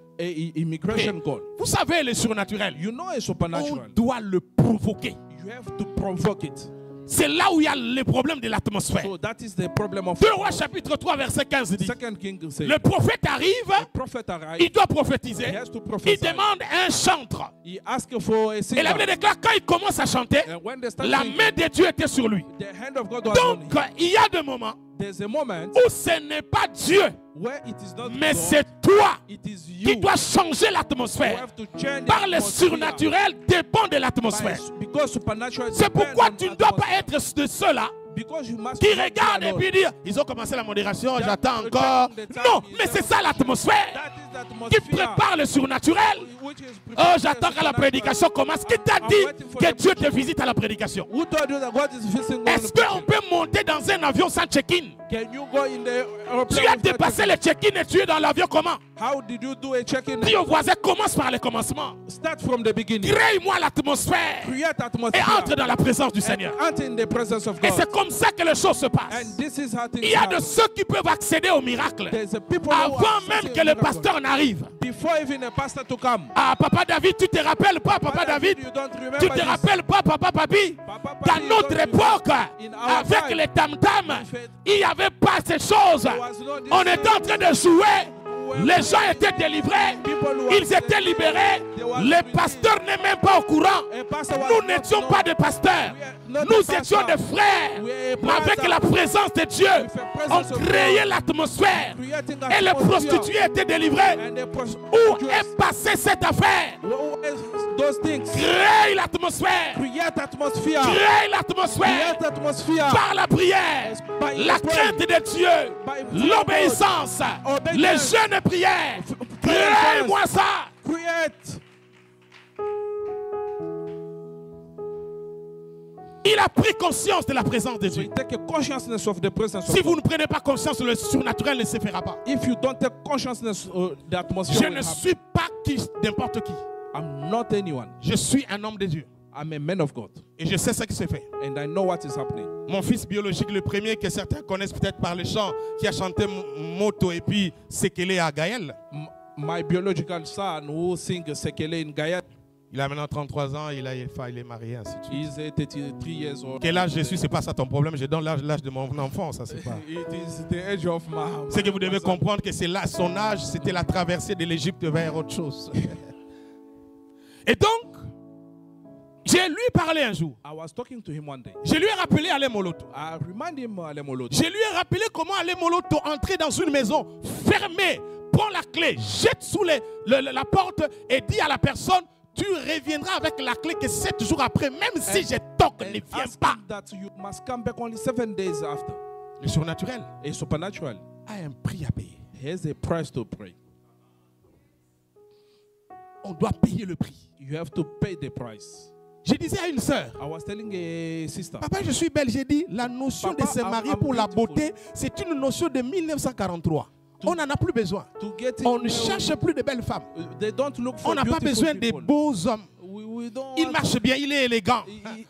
immigration call. Vous savez, le surnaturel, You know it's on supernatural. doit le provoquer. You have to provoke it. C'est là où il y a les problèmes de l'atmosphère. So that is the problem of 2 Rois chapitre 3 verset 15 dit, Second King says, le prophète arrive, prophet arrived. il doit prophétiser, He has to il prophesy. demande un chantre. He asked for a Et singer. la Bible déclare, quand il commence à chanter, And when they start la singing, main de Dieu était sur lui. the hand of God was on Donc, him. il y a des moments There's a moment où ce n'est pas Dieu, where it is not mais God, c'est toi it is qui you. dois changer You l'atmosphère. have to change Par the le atmosphere. surnaturel dépend de l'atmosphère. Because supernatural C'est depends pourquoi on tu ne dois pas atmosphere. être de ceux-là Because you must qui not be regardent et alone. puis dire, ils ont commencé la modération, That- j'attends the encore. time- the time Non, is mais c'est never ça l'atmosphère That is the qui atmosphere prépare le surnaturel. which is Oh, prepared j'attends for que la supernatural. prédication commence. Qui t'a I'm dit waiting for que the Dieu te visite à la prédication? Who told you that God is visiting on Est-ce the qu'on peut monter dans un avion sans check-in? Can you go in the Tu airplane as without dépassé le check-in et tu es dans l'avion comment? How did you do a check-in? Dis au voisin, commence par le commencement. Start from the beginning. Crée-moi l'atmosphère Create et atmosphere. entre dans la présence du Seigneur. Enter in the presence of Et God. c'est comme ça que les choses se passent. And this is how things Il y a de happen. ceux qui peuvent accéder au miracle There's a people who avant are même seeing que le miracle. pasteur n'arrive. Before even a pastor to come. Ah, Papa David, tu te rappelles pas, Papa David? you don't remember Tu te this. rappelles pas, Papa Papi? Papa Dans Papi, notre you don't époque, in our avec time, les tam-tams, fait- il n'y avait pas ces choses. There was no this On était en train de jouer. were Les gens étaient délivrés. People who Ils are étaient libérés. They were Les released. pasteurs n'est même pas au courant. A pastor was Nous not n'étions known. pas des pasteurs. We are not Nous the étions pastor. des frères. We are a Mais avec brother. la présence de Dieu, With the on presence of créait God. l'atmosphère. Creating Et les atmosphere. prostituées étaient délivrées. And the Où est passée cette affaire? Who is those things? Crée l'atmosphère. Create atmosphere. Crée l'atmosphère. Create atmosphere. Par la prière, By la prayer. crainte de Dieu, By l'obéissance, Obedience. les jeûnes et prières. Crée-moi ça. Create. Il a pris conscience de la présence de So you Dieu. take a consciousness of the presence of Si vous God. ne prenez pas conscience, le surnaturel ne se fera pas. If you don't take consciousness of the atmosphere, Je will ne happen. suis pas qui, n'importe qui. I'm not anyone. Je suis un homme de Dieu. I'm a man of God. Et je sais ce qui se fait. And I know what is happening. Mon fils biologique, le premier que certains connaissent peut-être par le chant, qui a chanté Moto et puis Sekele à Gaël. My biological son who sing Sekele in Gaël. Il a maintenant 33 ans, il est marié, ainsi de suite. He's 33 years old. Quel âge je suis, c'est pas ça ton problème. Je donne l'âge de mon enfant, ça c'est pas. It is the age of my. C'est que vous devez comprendre que c'est là son âge, c'était la traversée de l'Égypte vers autre chose. Et donc, je lui ai parlé un jour. I was talking to him one day. Je lui ai rappelé Ale Moloto. I remind him Ale Moloto. Je lui ai rappelé comment Ale Moloto entrer dans une maison fermée, prend la clé, jette sous la porte et dit à la personne, tu reviendras avec la clé que 7 jours après, même si je toque, ne viens pas. That you must come back only 7 days after. Le surnaturel A supernatural a un prix à payer. has a price to pay. On doit payer le prix. You have to pay the price. Je disais à une sœur, I was telling a sister. papa, je suis belle. J'ai dit, la notion Papa, de se marier I'm pour la beautiful. beauté, c'est une notion de 1943. On n'en a plus besoin. To get On ne cherche plus de belles femmes. They don't look for On n'a pas beautiful besoin des people. beaux hommes. We don't Il want- marche bien, il est élégant.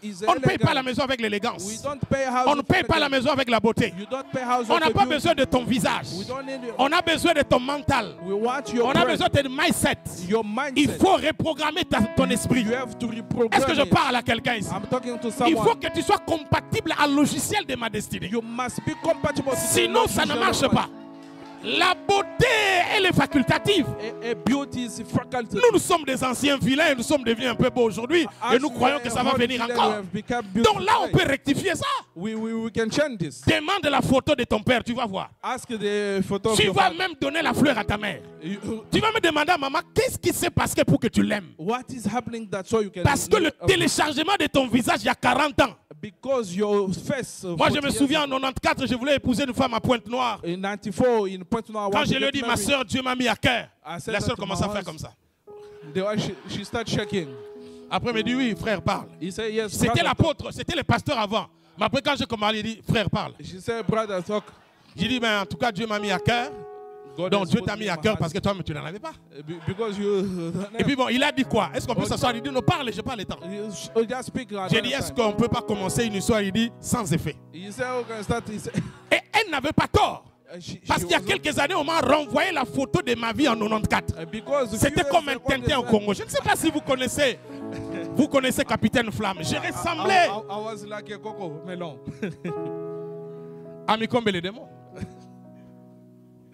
He's On ne paye elegant. pas la maison avec We l'élégance. don't pay house On ne of paye pas la elegance. maison avec la beauté. You don't pay house On of n'a pas beauty. besoin de ton visage. We don't need On a besoin de ton mental. We want your On a brain, besoin de ton mindset. your Il mindset. faut reprogrammer ton esprit. You have to reprogram Est-ce que je it. parle à quelqu'un ici? I'm talking to Il someone. faut que tu sois compatible à logiciel de ma destinée. You must be compatible to the Sinon, ça ne logiciel marche of pas. La beauté, elle est facultative. A beauty is faculty. Nous sommes des anciens vilains et nous sommes devenus un peu beaux aujourd'hui. Et nous croyons que ça va venir encore. Donc là, on peut rectifier ça. We can change this. Demande la photo de ton père, tu vas voir. Ask the photo of Tu your vas father. même donner la fleur à ta mère. Tu vas me demander à maman, qu'est-ce qui s'est passé pour que tu l'aimes? What is happening that so you can. Parce que le téléchargement de ton visage, il y a 40 ans. Because your face. Moi, je me souviens, en 94, je voulais épouser une femme à Pointe-Noire. In 94, in Pointe-Noire. Quand je lui ai dit, ma soeur, Dieu m'a mis à cœur, I said la that soeur to commence my à faire husband. comme ça. She started shaking. Après, elle me dit, oui, frère, parle. He said, yes, C'était brother, l'apôtre, c'était le pasteur avant. Mais après, quand j'ai commencé, il dit, frère, parle. She said, brother, talk. J'ai dit, ben, en tout cas, Dieu m'a mis à cœur. God Donc, has Dieu put t'a me mis in à my cœur heart. parce que toi, tu n'en avais pas. Because you. Et puis bon, il a dit quoi? Est-ce qu'on peut s'asseoir? Il dit, non, parle, je n'ai pas le temps. You just speak. J'ai dit, est-ce qu'on ne peut pas commencer une histoire? Il dit, sans effet. He said, okay, start. He said, Et elle n'avait pas tort. Parce she qu'il y a was- quelques années, on m'a renvoyé la photo de ma vie en 94. Because C'était comme un Tintin au Congo. Je ne sais pas si vous connaissez. Vous connaissez Capitaine Flamme. J'ai ressemblé I was like a coco melon. à Mikombe les démons.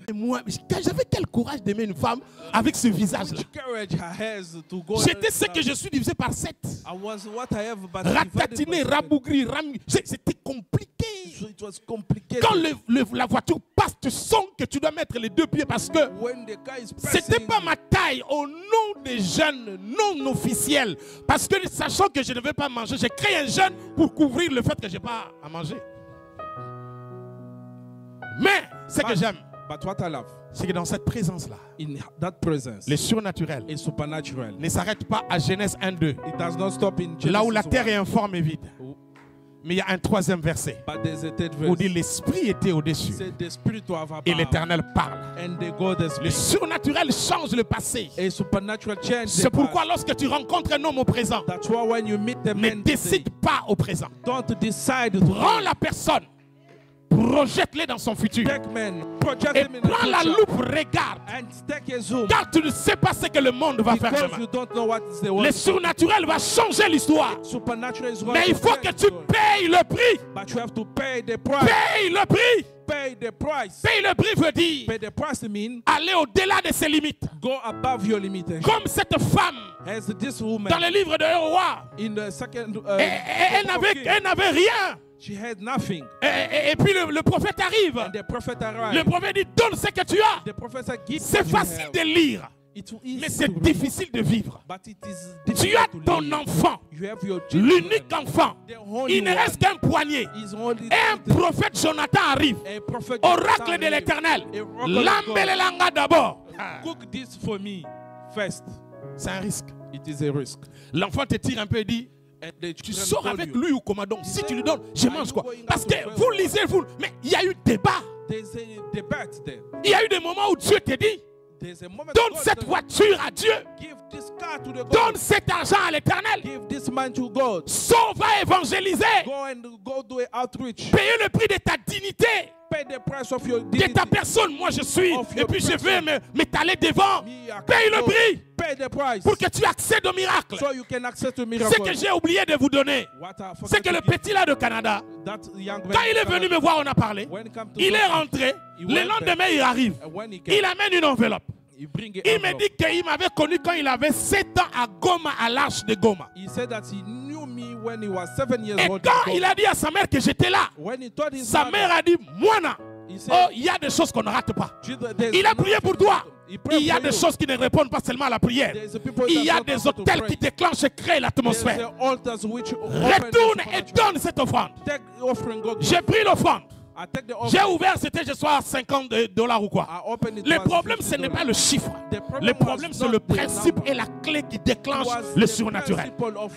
Et moi, j'avais quel courage d'aimer une femme avec ce visage-là. Which courage I has to go. J'étais ce que je suis divisé par 7. I was what I have, but Ratatiné, divided by rabougri, c'était compliqué. seven. So it was complicated. Quand la voiture passe, tu sens que tu dois mettre les deux pieds parce que When the car is c'était passing, pas ma taille au nom des jeunes non officiels. Parce que sachant que je ne vais pas manger, j'ai créé un jeûne pour couvrir le fait que je n'ai pas à manger. Mais ce que j'aime, But what I love c'est que dans cette présence-là, in that presence le surnaturel is supernatural. ne s'arrête pas à Genèse 1-2, It does not stop in Genesis là où la terre 1. est informe et vide. Mais il y a un troisième verset But there's a third où verse. dit l'esprit était au-dessus It said the spirit of above et l'Éternel parle. and the God has Le surnaturel change le passé. a supernatural change. the C'est pourquoi past. lorsque tu rencontres un homme au présent, That's why when you meet the ne man today, décide pas au présent. don't decide Prends to la personne, projette-le dans son futur. take man, project Et him in the prends la future, loupe, regarde. and take a zoom. Car tu ne sais pas ce que le monde va faire Because demain. you don't know what is the Le word. surnaturel va changer l'histoire. Supernatural is going Mais il to faut change que tu story. payes le prix. But you have to pay the price. Paye le prix. Pay the price. Paye le prix veut dire Pay the price mean aller au-delà de ses limites. go above your limitation. Comme cette femme As this woman dans le livre de Roi. in the second Elle n'avait rien. she had nothing. Et puis le prophète arrive. And the prophet Le arrived. prophète dit, donne ce que tu as. The prophet said, give C'est what you facile have. de lire, It is mais to c'est read, difficile de vivre. but it is Tu as difficult to ton live. enfant, You have your children. l'unique enfant. The only Il ne one reste qu'un poignet. is only Et un prophète Jonathan arrive. a prophet. Oracle de l'Éternel. Lambelelanga d'abord. Cook this for me first. C'est un risque. It is a risk. L'enfant te tire un peu et dit, And the tu children sors told avec you, lui ou comment donc? Si tu lui donnes, je Are mange you quoi? going Parce out que to vous pray? lisez, mais il y a eu débat. There's a debate there. Il y a eu des moments où Dieu te dit, There's a moment donne God cette said, voiture à Dieu. give this car to the Donne God. cet argent à l'Éternel. Give this man to God. Sors, va évangéliser. Go do outreach. Payer le prix de ta dignité, Pay the price of your de dignity. ta personne. Moi, je suis. Of Et your puis, je vais person. m'étaler devant. Me, I Paye can le go. prix Pay the price. pour que tu accèdes au miracle. So you can access to Ce miracle. que j'ai oublié de vous donner, What I forgot c'est que to le give petit là de Canada, that young man quand il est venu me voir, on a parlé. when he come to Il est God, rentré. he Le went lendemain, il arrive. and when he came, Il amène une enveloppe. he bring an Il me envelope. dit qu'il m'avait connu quand il avait 7 ans à Goma, à l'Arche de Goma. He said that he knew me when he was 7 years Et old. quand il a dit à sa mère que j'étais là, When he told his sa mother, mère a dit, Moana, he said, oh, il y a des choses qu'on ne rate pas. there's Il a no prié pour toi. He prayed Il y a for des you. choses qui ne répondent pas seulement à la prière. There's a people Il y that a don't des know how to hôtels pray. qui déclenchent et créent There's l'atmosphère. the altars which open the Retourne et supernatural. donne cette offrande. Take the offering, go. J'ai pris l'offrande. I take the J'ai offering. ouvert, c'était je sois $50 ou quoi. I open it. Le was problème, ce $50. n'est pas le chiffre. The problem Le problème, was c'est not le the principe number. et la clé qui déclenche Was le the surnaturel. principle of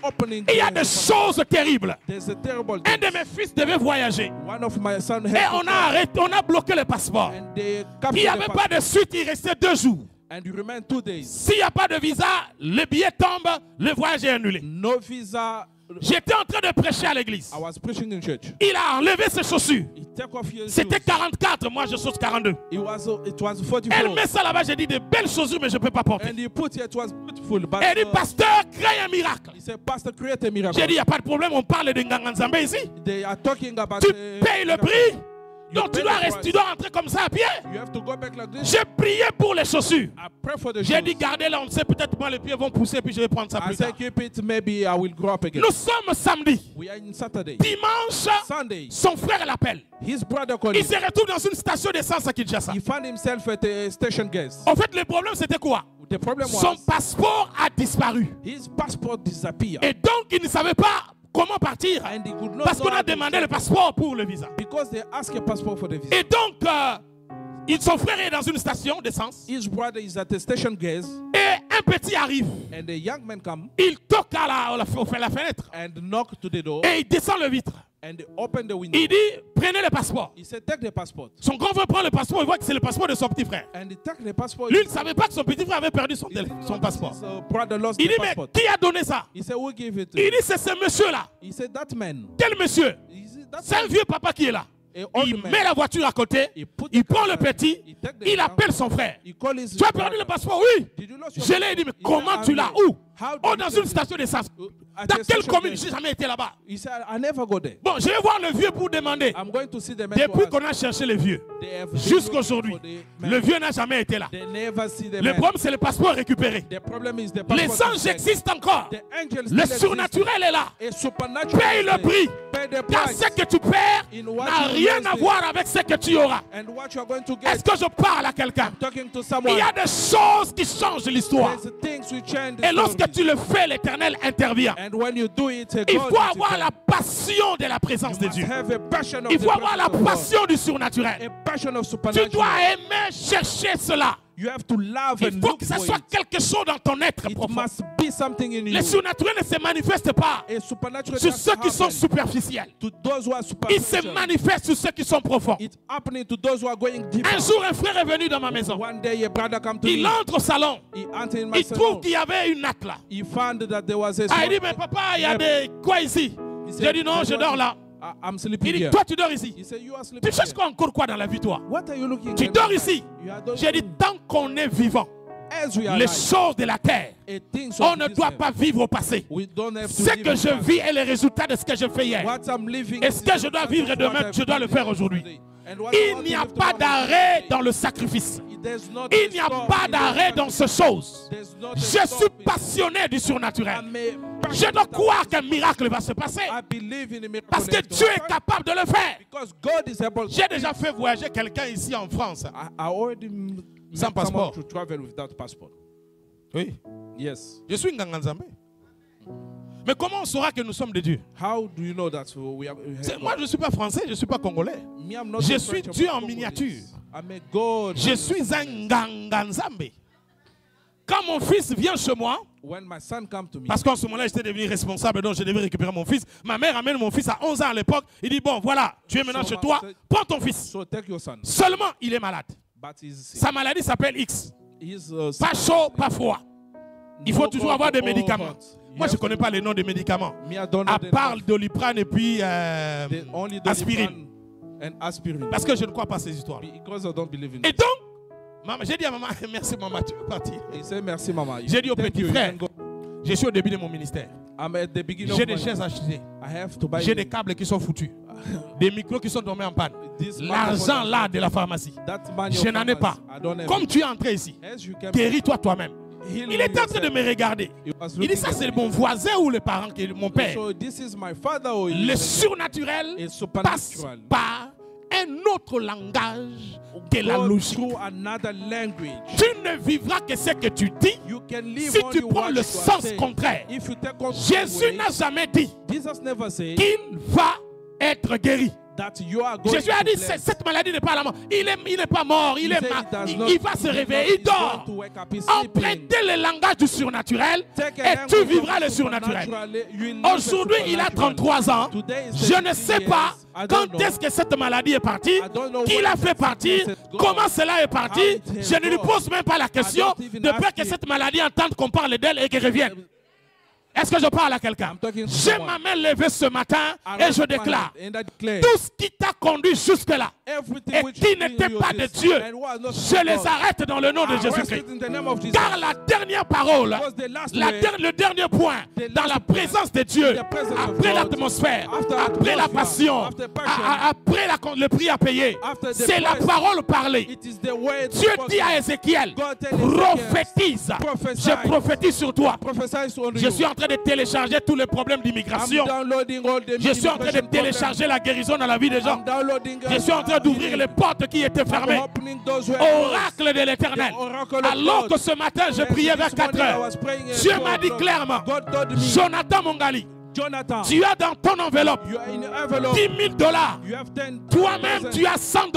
opening Et il y a the des supernatural. choses terribles. There's a terrible Un thing. de mes fils devait voyager. One of my sons Et had on to a arrêté, on a bloqué le passeport. and they Il captured n'y the avait pas passport. de suite, il restait 2 jours. And you remain 2 days. S'il n'y a pas de visa, le billet tombe, le voyage est annulé. No visa. J'étais en train de prêcher à l'église. I was preaching in church. Il a enlevé ses chaussures. He take off his C'était shoes. 44, moi je saute 42. It was 44. Elle met ça là-bas, j'ai dit de belles chaussures, mais je ne peux pas porter. And he put here, it was beautiful. But Elle dit, pasteur, crée un miracle. he said, Pastor, create a miracle. J'ai dit, il n'y a pas de problème, on parle de Nganganzambe ici. They are talking about Tu payes le prix. You Donc tu pay dois, the rester, price. tu dois rentrer comme ça à pied. You have to go back like this. J'ai prié pour les chaussures. I pray for the J'ai shoes. dit, gardez-là, on ne sait peut-être pas, les pieds vont pousser, puis je vais prendre ça I plus said, tard. keep it, maybe I will grow up again. Nous sommes samedi. We are in Saturday. Dimanche, Sunday, son frère l'appelle. his brother called Il him. se retrouve dans une station d'essence à Kinshasa. He found himself at a station gas. En fait, le problème, c'était quoi? The problem Son was passeport a disparu. his passport disappeared. Et donc, il ne savait pas comment partir. And he could not Parce qu'on know a how to demandé travel. le passeport pour le visa. Because they asked a passport for the visa. Et donc, son frère est dans une station d'essence. His brother is at the station gas. Et un petit arrive. And a young man come Il toque à la fenêtre. and knock to the door Et il descend le vitre. and open the window. Il dit, prenez le passeport. He said, take the passport. Son grand frère prend le passeport. Il voit que c'est le passeport de son petit frère. And he took the passport. Lui, il ne savait pas que son petit frère avait perdu son, He didn't know son that passeport. his, brother lost Il the dit, mais passport. qui a donné ça? He said, who gave it to Il you? dit, c'est ce monsieur-là. He said, that man. Quel monsieur? He said, that C'est un man. vieux papa qui est là. A old Il man. met la voiture à côté. He put Il the prend car le there. petit. He take the Il car. appelle son frère. He call his Tu as perdu brother. le passeport? Oui. Did you lose your Je l'ai passport? dit, mais He comment said, tu l'as? Où? How did Oh, you dans get une it? station d'essence. At Dans a quelle station commune? gas. J'ai jamais été là-bas. He said, I never go there. Bon, je vais voir le vieux pour demander. I'm going to see the man. to Depuis ask. qu'on a cherché le vieux, They have been jusqu'aujourd'hui, looking for the man. le vieux n'a jamais été là. They never see the Le man. problème, c'est le passeport récupéré. The problem is the Les passport anges is dead. existent encore. The angels Le still surnaturel est là. exist. A supernatural Paye is le there. prix. Pay the Car price. ce que tu perds In what n'a you rien raise à it. voir avec ce que tu auras. And what you are going to get. Est-ce que je parle à quelqu'un? Talking to Il someone. y a des choses qui changent l'histoire. There's things we change. the Et lorsque stories. tu le fais, l'Éternel intervient. And when you do it, Il God faut is avoir there. la passion de la présence You de must Dieu. have a passion of Il the faut avoir la presence of God. passion du surnaturel. A passion of Tu supernatural. dois aimer chercher cela. You have to love Il and faut look que ça for soit it. quelque chose dans ton être It profond. must be something in Le you. surnaturel ne se manifeste pas A supernatural sur does ceux qui sont happen superficiels. to those who are Il se superficial. manifeste sur ceux qui sont profonds. It's happening to those who are going deeper. Un jour, un frère est venu dans ma maison. One day a brother come to Il me. entre au salon. He entered in my Il trouve salon. qu'il y avait une natte là. He found that there was a Ah, il dit, mais papa, il y a des quoi ici? He J'ai said, dit, non, je dors là. I'm sleeping Il dit, here. toi, tu dors ici. He said, you are Tu sleeping cherches here. quoi encore quoi dans la vie, toi? What are you looking Tu at? dors ici. You are doing J'ai dit, tant qu'on est vivant, as we are les alive, choses de la terre, a things on of ne this doit earth. pas vivre au passé. We don't have to Ce live que in je past. vis est le résultat de ce que je fais hier. What I'm living Et ce is que the je dois result vivre of demain, what je dois I've le faire done aujourd'hui. today. And what I Il want n'y to a live pas tomorrow, d'arrêt today. dans le sacrifice. There's not Il n'y a a stop pas in the d'arrêt dans ces sacrifice. choses. There's not a Je stop suis in- passionné du surnaturel. I'm a Je dois croire qu'un miracle va se passer. I believe in a miracle Parce que that Dieu will est happen capable de le faire. because God is able to. J'ai déjà fait voyager quelqu'un ici en France. I already Sans met passeport. someone to travel without passport. Oui. Yes. Je suis Nganganzambe. Mais comment on saura que nous sommes de Dieu? How do you know that we have Moi, je ne suis pas français, je ne suis pas congolais. Me, I'm not Je a suis French, Dieu I'm a en Congolese. miniature. I'm a God. Je suis un Nganganzambe. Quand mon fils vient chez moi, When my son come to me, parce qu'en ce moment-là, j'étais devenu responsable, donc je devais récupérer mon fils. Ma mère amène mon fils à 11 ans à l'époque. Il dit, bon, voilà, tu es maintenant So, chez toi, prends ton fils. so take your son. Seulement, il est malade. But he's sick. Sa maladie s'appelle X. He's Pas chaud, pas froid. Il faut toujours avoir des médicaments. Moi, je ne connais pas les noms des médicaments. À part Doliprane et puis aspirine. Parce que je ne crois pas à ces histoires. Et donc, maman, j'ai dit à maman, merci maman, tu veux partir. Merci maman. J'ai dit au petit frère, je suis au début de mon ministère. J'ai des chaises achetées. J'ai des câbles qui sont foutus. Des micros qui sont tombés en panne. L'argent là de la pharmacie, je n'en ai pas. Comme tu es entré ici, guéris-toi toi-même. Il était en train de me regarder. Il dit, ça c'est mon voisin ou le parent, mon père. Le surnaturel passe par un autre langage que la logique. Tu ne vivras que ce que tu dis si tu prends le sens contraire. Jésus n'a jamais dit qu'il va être guéri. Jésus a dit cette maladie n'est pas la mort. Il n'est pas mort, il va se réveiller, il dort. Emprunter le langage du surnaturel et tu vivras le surnaturel. Aujourd'hui, il a 33 ans. Je ne sais pas quand est-ce que cette maladie est partie, qui l'a fait partir, comment cela est parti. Je ne lui pose même pas la question de peur que cette maladie entende qu'on parle d'elle et qu'elle revienne. Est-ce que je parle à quelqu'un? J'ai ma main levée ce matin et je déclare tout ce qui t'a conduit jusque-là et qui n'était pas de Dieu, je les arrête dans le nom de Jésus-Christ. Car la dernière parole, le dernier point, dans la présence de Dieu, après l'atmosphère, après la passion, après le prix à payer, c'est la parole parlée. Dieu dit à Ézéchiel, prophétise. Je prophétise sur toi. Je suis en train de télécharger tous les problèmes d'immigration. Je suis en train de télécharger la guérison dans la vie des gens. Je suis en train d'ouvrir les portes qui étaient fermées. Oracle de l'Éternel. Alors que ce matin, je priais vers 4 heures. Dieu m'a dit clairement, Jonathan Mongali, tu as dans ton enveloppe $10 000. Toi-même, tu as $100.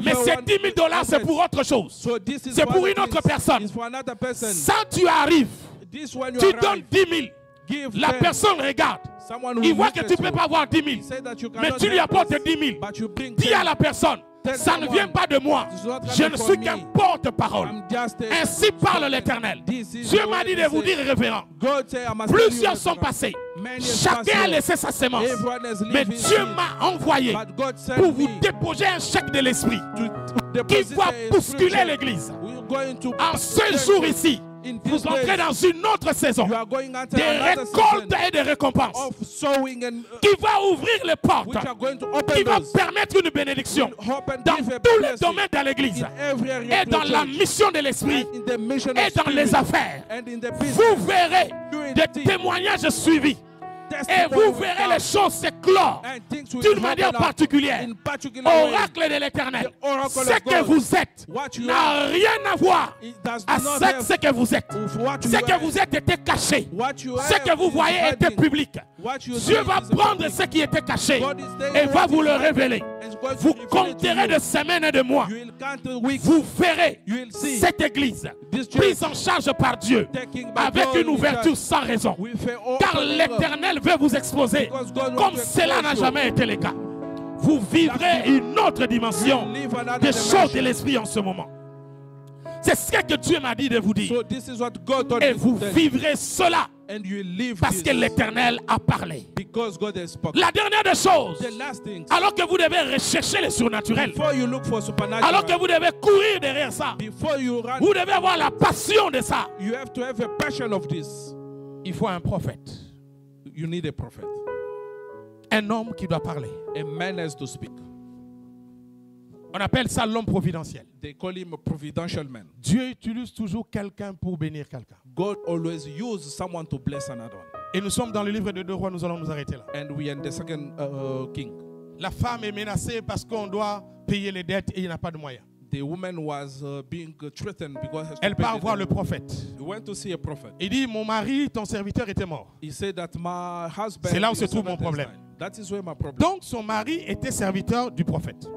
Mais ces $10 000, c'est pour autre chose. C'est pour une autre personne. Ça, tu arrives. Tu donnes 10 000. La personne regarde. Il voit que tu ne peux pas avoir 10 000. Mais tu lui apportes 10 000. Dis à la personne, ça ne vient pas de moi. Je ne suis qu'un porte-parole. Ainsi parle l'Éternel. Dieu m'a dit de vous dire, révérend. Plusieurs sont passés. Chacun a laissé sa sémence. Mais Dieu m'a envoyé pour vous déposer un chèque de l'esprit qui va bousculer l'église. En ce jour ici, vous entrez dans une autre saison des récoltes et des récompenses qui va ouvrir les portes, qui va permettre une bénédiction dans tous les domaines de l'église et dans la mission de l'esprit et dans les affaires. Vous verrez des témoignages suivis. Et vous verrez les choses s'éclore d'une manière particulière. Oracle de l'Éternel, ce que vous êtes n'a rien à voir à ce que vous êtes. Ce que vous êtes était caché. Ce que vous voyez était public. Dieu va prendre ce qui était caché et va vous le révéler. Vous compterez de semaines et de mois. Vous verrez cette église prise en charge par Dieu avec une ouverture sans raison. Car l'Éternel veut vous exposer comme cela n'a jamais été le cas. Vous vivrez une autre dimension des choses de l'esprit en ce moment. C'est ce que Dieu m'a dit de vous dire. Et vous vivrez cela parce que l'Éternel a parlé. La dernière des choses, alors que vous devez rechercher le surnaturel, alors que vous devez courir derrière ça, vous devez avoir la passion de ça. Il faut un prophète. Un homme qui doit parler. On appelle ça l'homme providentiel. They call him a providential man. Dieu utilise toujours quelqu'un pour bénir quelqu'un. God always uses someone to bless another. Et nous sommes dans le livre de 2 Rois, nous allons nous arrêter là. And we are in the second king. La femme est menacée parce qu'on doit payer les dettes et il n'a pas de moyens. The woman was being threatened because elle part voir le prophète. He went to see a prophet. Il dit, mon mari, ton serviteur était mort. He said that my husband. C'est là où se trouve mon problème. That is where my problem. Donc son mari était serviteur du prophète.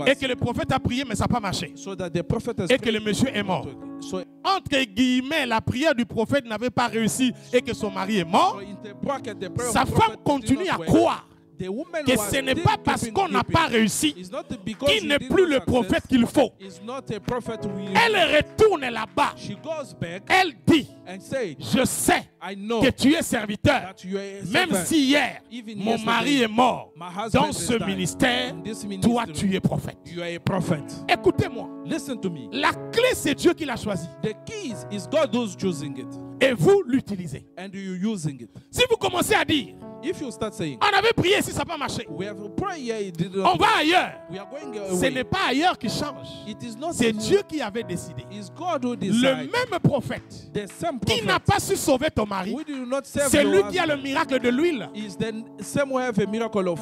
Et que le prophète a prié mais ça n'a pas marché. So that the prophet has et que le monsieur est mort. So, entre guillemets, la prière du prophète n'avait pas réussi et que son mari est mort. So in the bracket, the prayer sa femme continue à croire The woman que was ce n'est still pas parce keeping qu'on n'a keeping. pas réussi It's not because qu'il he n'est did plus not le success. prophète qu'il faut. It's not a prophet we Elle retourne là-bas. She goes back Elle dit, and say, je sais I know que tu es serviteur. that you are a Même servant. si hier, Even mon mari yesterday, est mort, my husband dans has ce died. ministère, In this toi ministry, tu es prophète. You are a prophet. Écoutez-moi, Listen to me. la clé c'est Dieu qui l'a choisi The keys is God who's choosing it, et vous l'utilisez. and you using it. Si vous commencez à dire, If you start saying, on avait prié si ça n'a pas marché, we have prayed here, it did on not. va ailleurs. We are going Ce away. n'est pas ailleurs qui change. It is not. C'est Dieu qui avait décidé. It's God who Le decides. même prophète The same qui n'a prophet pas su sauver ton mari, who did not save c'est your lui qui a husband le miracle de l'huile. is the same way have a miracle of.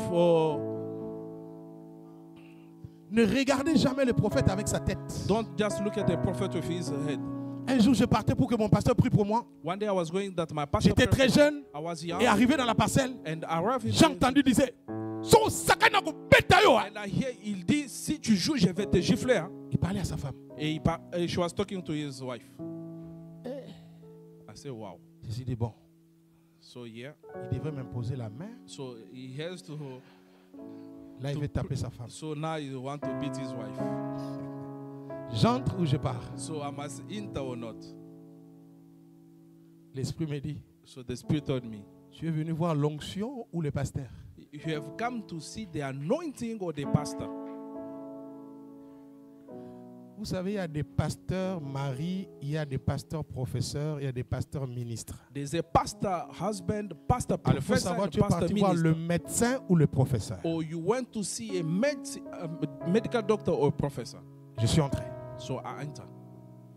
Ne regardez jamais le prophète avec sa tête. Don't just look at the prophet with his head. Un jour, je partais pour que mon pasteur prie pour moi. One day I was going that my pastor. J'étais très jeune I was young et arrivé dans la parcelle, and arrived. j'ai entendu dire, son sakana ko beta yo. And I hear il dit si tu joues je vais te gifler. Hein. Il parlait à sa femme. Et she was talking to his wife. I said wow. Je me suis dit bon, So yeah. il devrait m'imposer la main. So he has to. Là, il veut taper sa femme. So now he want to beat his wife. J'entre ou je pars. So I must enter or not. L'esprit me dit, So the spirit told me, tu es venu voir l'onction ou le pasteur? you have come to see the anointing or the pastor. Vous savez, il y a des pasteurs maris, il y a des pasteurs professeurs, il y a des pasteurs ministres. There's a pastor husband, pastor Alors, il faut professor, savoir, and tu es pastor parti voir minister. le médecin ou le professeur. Or you went to see a medical doctor or professor. Je suis entré. So I enter.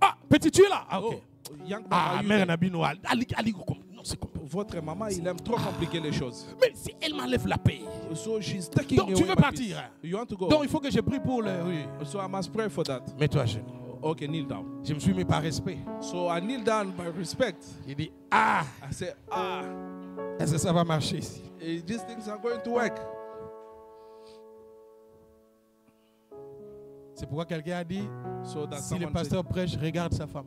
Ah, petit, tu es là? Ah, ok. Oh, young man, Ah, are you mère there? Nabino, non, c'est compliqué. Votre maman, il aime trop compliquer les choses. Mais si elle m'enlève la paix. So she's taking Donc, tu away veux my partir, peace. hein? You want to go? Donc, il faut que je prie pour le... Oui. So I must pray for that. Mets-toi à genoux. Okay, kneel down. Je me suis mis par respect. So I kneel down by respect. Il dit, ah, I say, est-ce que ça va marcher ici? these things are going to work. C'est pourquoi quelqu'un a dit, So that si le someone pasteur prêche, regarde sa femme.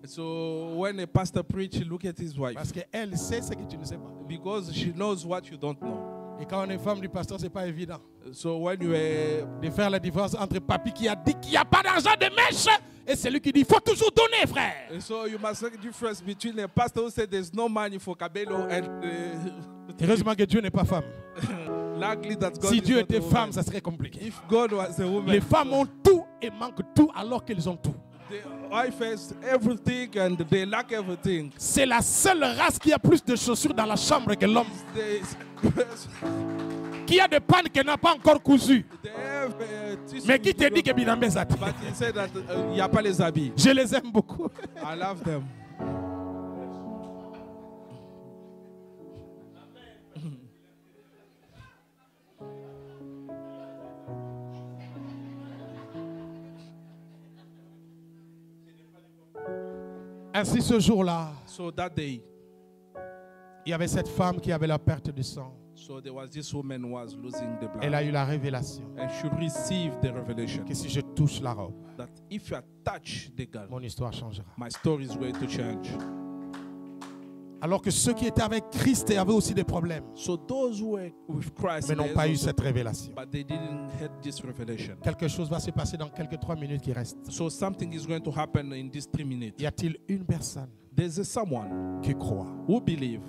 said, so when a pastor preach, look at his wife. Parce qu'elle sait ce que tu ne sais pas. Because she knows what you don't know. Et quand on est femme du pasteur, ce n'est pas évident So when you are, de faire la différence entre papy qui a dit qu'il n'y a pas d'argent de mèche et celui qui dit il faut toujours donner, frère. so you must make a difference between a pastor who said there's no money for Cabello and Heureusement que Dieu n'est pas femme. likely that God Si is Dieu not était a femme, woman. ça serait compliqué. If God was a woman, Les femmes ont tout et manquent tout alors qu'elles ont tout. the wife has everything and they lack everything. C'est la seule race qui a plus de chaussures dans la chambre que l'homme. Qui a des pannes qu'elle n'a pas encore cousues. They have, Mais qui te dit que Binambé Zati? But he said that il n'y a pas les habits. Je les aime beaucoup. I love them. Ainsi ce jour-là, So that day, il y avait cette femme qui avait la perte de sang. so there was this woman who was losing the blood. Elle a eu la révélation And she received the revelation que si je touche la robe, that if you touch the girl, mon histoire changera. my story is going to change. Alors que ceux qui étaient avec Christ avaient aussi des problèmes, So those who were with Christ, mais n'ont there's pas eu also- cette révélation. but they didn't have this revelation. Quelque chose va se passer dans quelques 3 minutes qui restent. So something is going to happen in these 3 minutes. Y a-t-il une personne There's someone qui croit who believes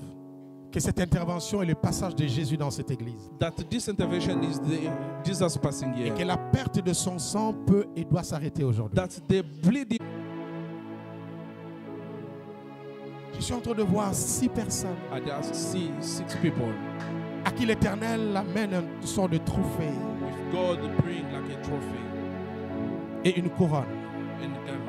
que cette intervention est le passage de Jésus dans cette église that this intervention is the Jesus passing et here? que la perte de son sang peut et doit s'arrêter aujourd'hui? That the bleeding. Je suis en train de voir 6 personnes I just see 6 people à qui l'Éternel amène une sorte de trophée with God bring like a trophy et une couronne. in heaven.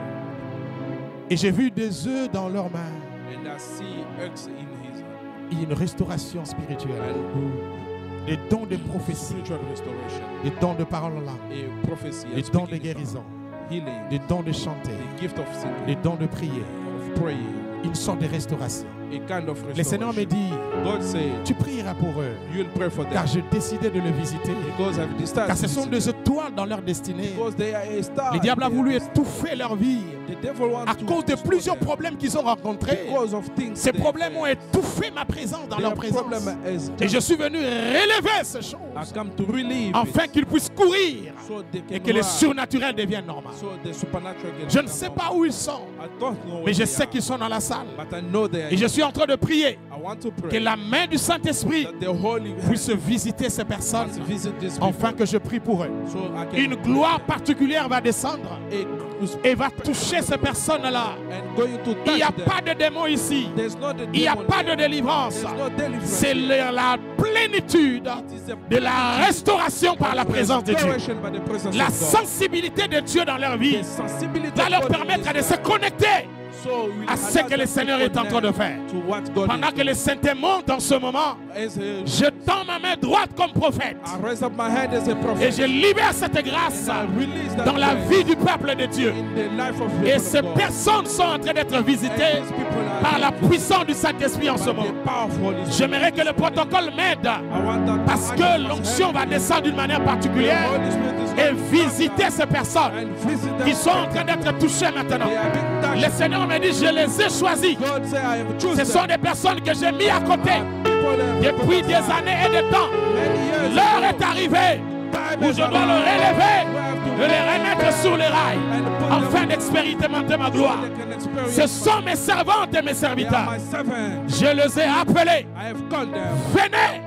Et j'ai vu des œufs dans leurs mains And I see eggs in his hand. et une restauration spirituelle, And des dons de prophétie, spiritual restoration, des dons de parole en langue, a prophecy, des a dons de speaking in guérison, tongues, healing, des dons de chanter, the gift of singing, des dons de prier, of praying, une sorte de restauration. a kind of Le Seigneur me restoration. dit, God said, tu prieras pour eux, you will pray for them. car j'ai décidé de le visiter, Because I've decided. car ce sont des étoiles dans leur destinée. Because they are a star. Le diable a in voulu their étouffer leur vie, The devil wants à to cause de destroy plusieurs them problèmes qu'ils ont rencontrés. because of things Ces they problèmes ont face. étouffé ma présence dans Their leur présence. problem is Et je suis venu relever ces I choses come to relieve afin it qu'ils puissent courir so they et can que le run, surnaturel devienne normal. so the supernatural can Je ne become sais normal. pas où ils sont, I don't know mais where je they sais are, qu'ils sont dans la salle. but I know they are. Et je suis en train de prier I want to que pray la main du Saint-Esprit that the Holy puisse visiter ces personnes Spirit visit this afin people que je prie pour eux. so I can Une gloire particulière va descendre a- et va toucher ces personnes-là. and going to Il n'y a touch them. pas de démon ici. There's no the Il n'y a demon pas de there. délivrance. There's no deliverance. C'est la plénitude It is a de la restauration par la présence de Dieu. restoration by the presence La of God. sensibilité de Dieu dans leur vie The sensibility va of leur God in permettre this de se life. connecter So we à ce allow que le them Seigneur to est en train de faire. to what God Pendant is que les saintetés montent en ce moment, as a, je tends ma main droite comme prophète I raise up my hand as a et prophet je libère cette grâce and I release that dans la grace vie du peuple de Dieu. in the life of Et people ces of God. personnes sont en train d'être visitées And these people are par la being puissance du Saint-Esprit en by ce moment. the power of Holy Spirit. J'aimerais que le protocole m'aide I want that parce I que must l'onction help va you. descendre d'une manière The particulière Holy Spirit is et going to visiter come ces personnes and visit them. qui sont en train d'être touchées maintenant. They are being touched. Le Seigneur me dit, je les ai choisis. God say I have chosen Ce sont des personnes que j'ai mis à côté people that depuis des années et des temps. many years L'heure ago. est arrivée Time où is je dois le arrived. relever, We have to de les remettre sur les rails and put afin them d'expérimenter ma so gloire. they can experience Ce my- sont mes servantes et mes They are serviteurs. my servants. Je les ai appelés. I have called them. Venez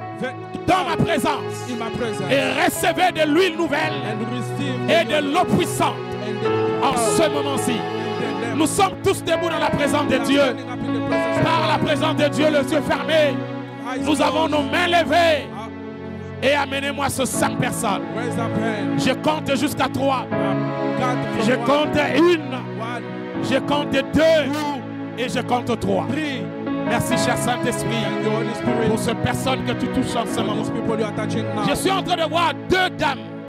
dans ma présence In my presence. et recevez de l'huile nouvelle And receive et de l'eau puissante and the en ce moment-ci. Nous sommes tous debout dans la présence de Dieu. Par la présence de Dieu, les yeux fermés, nous avons nos mains levées. Et amenez-moi ce 5 personnes. Raise up hand. Je compte jusqu'à 3. Count from Je one. compte 1. One, Je compte 2. Et je compte 3. three. Merci, cher Saint-Esprit, Thank you, Holy Spirit. pour ces personnes que tu touches en ce For moment. these people you are touching now. Je suis en train de voir 2 dames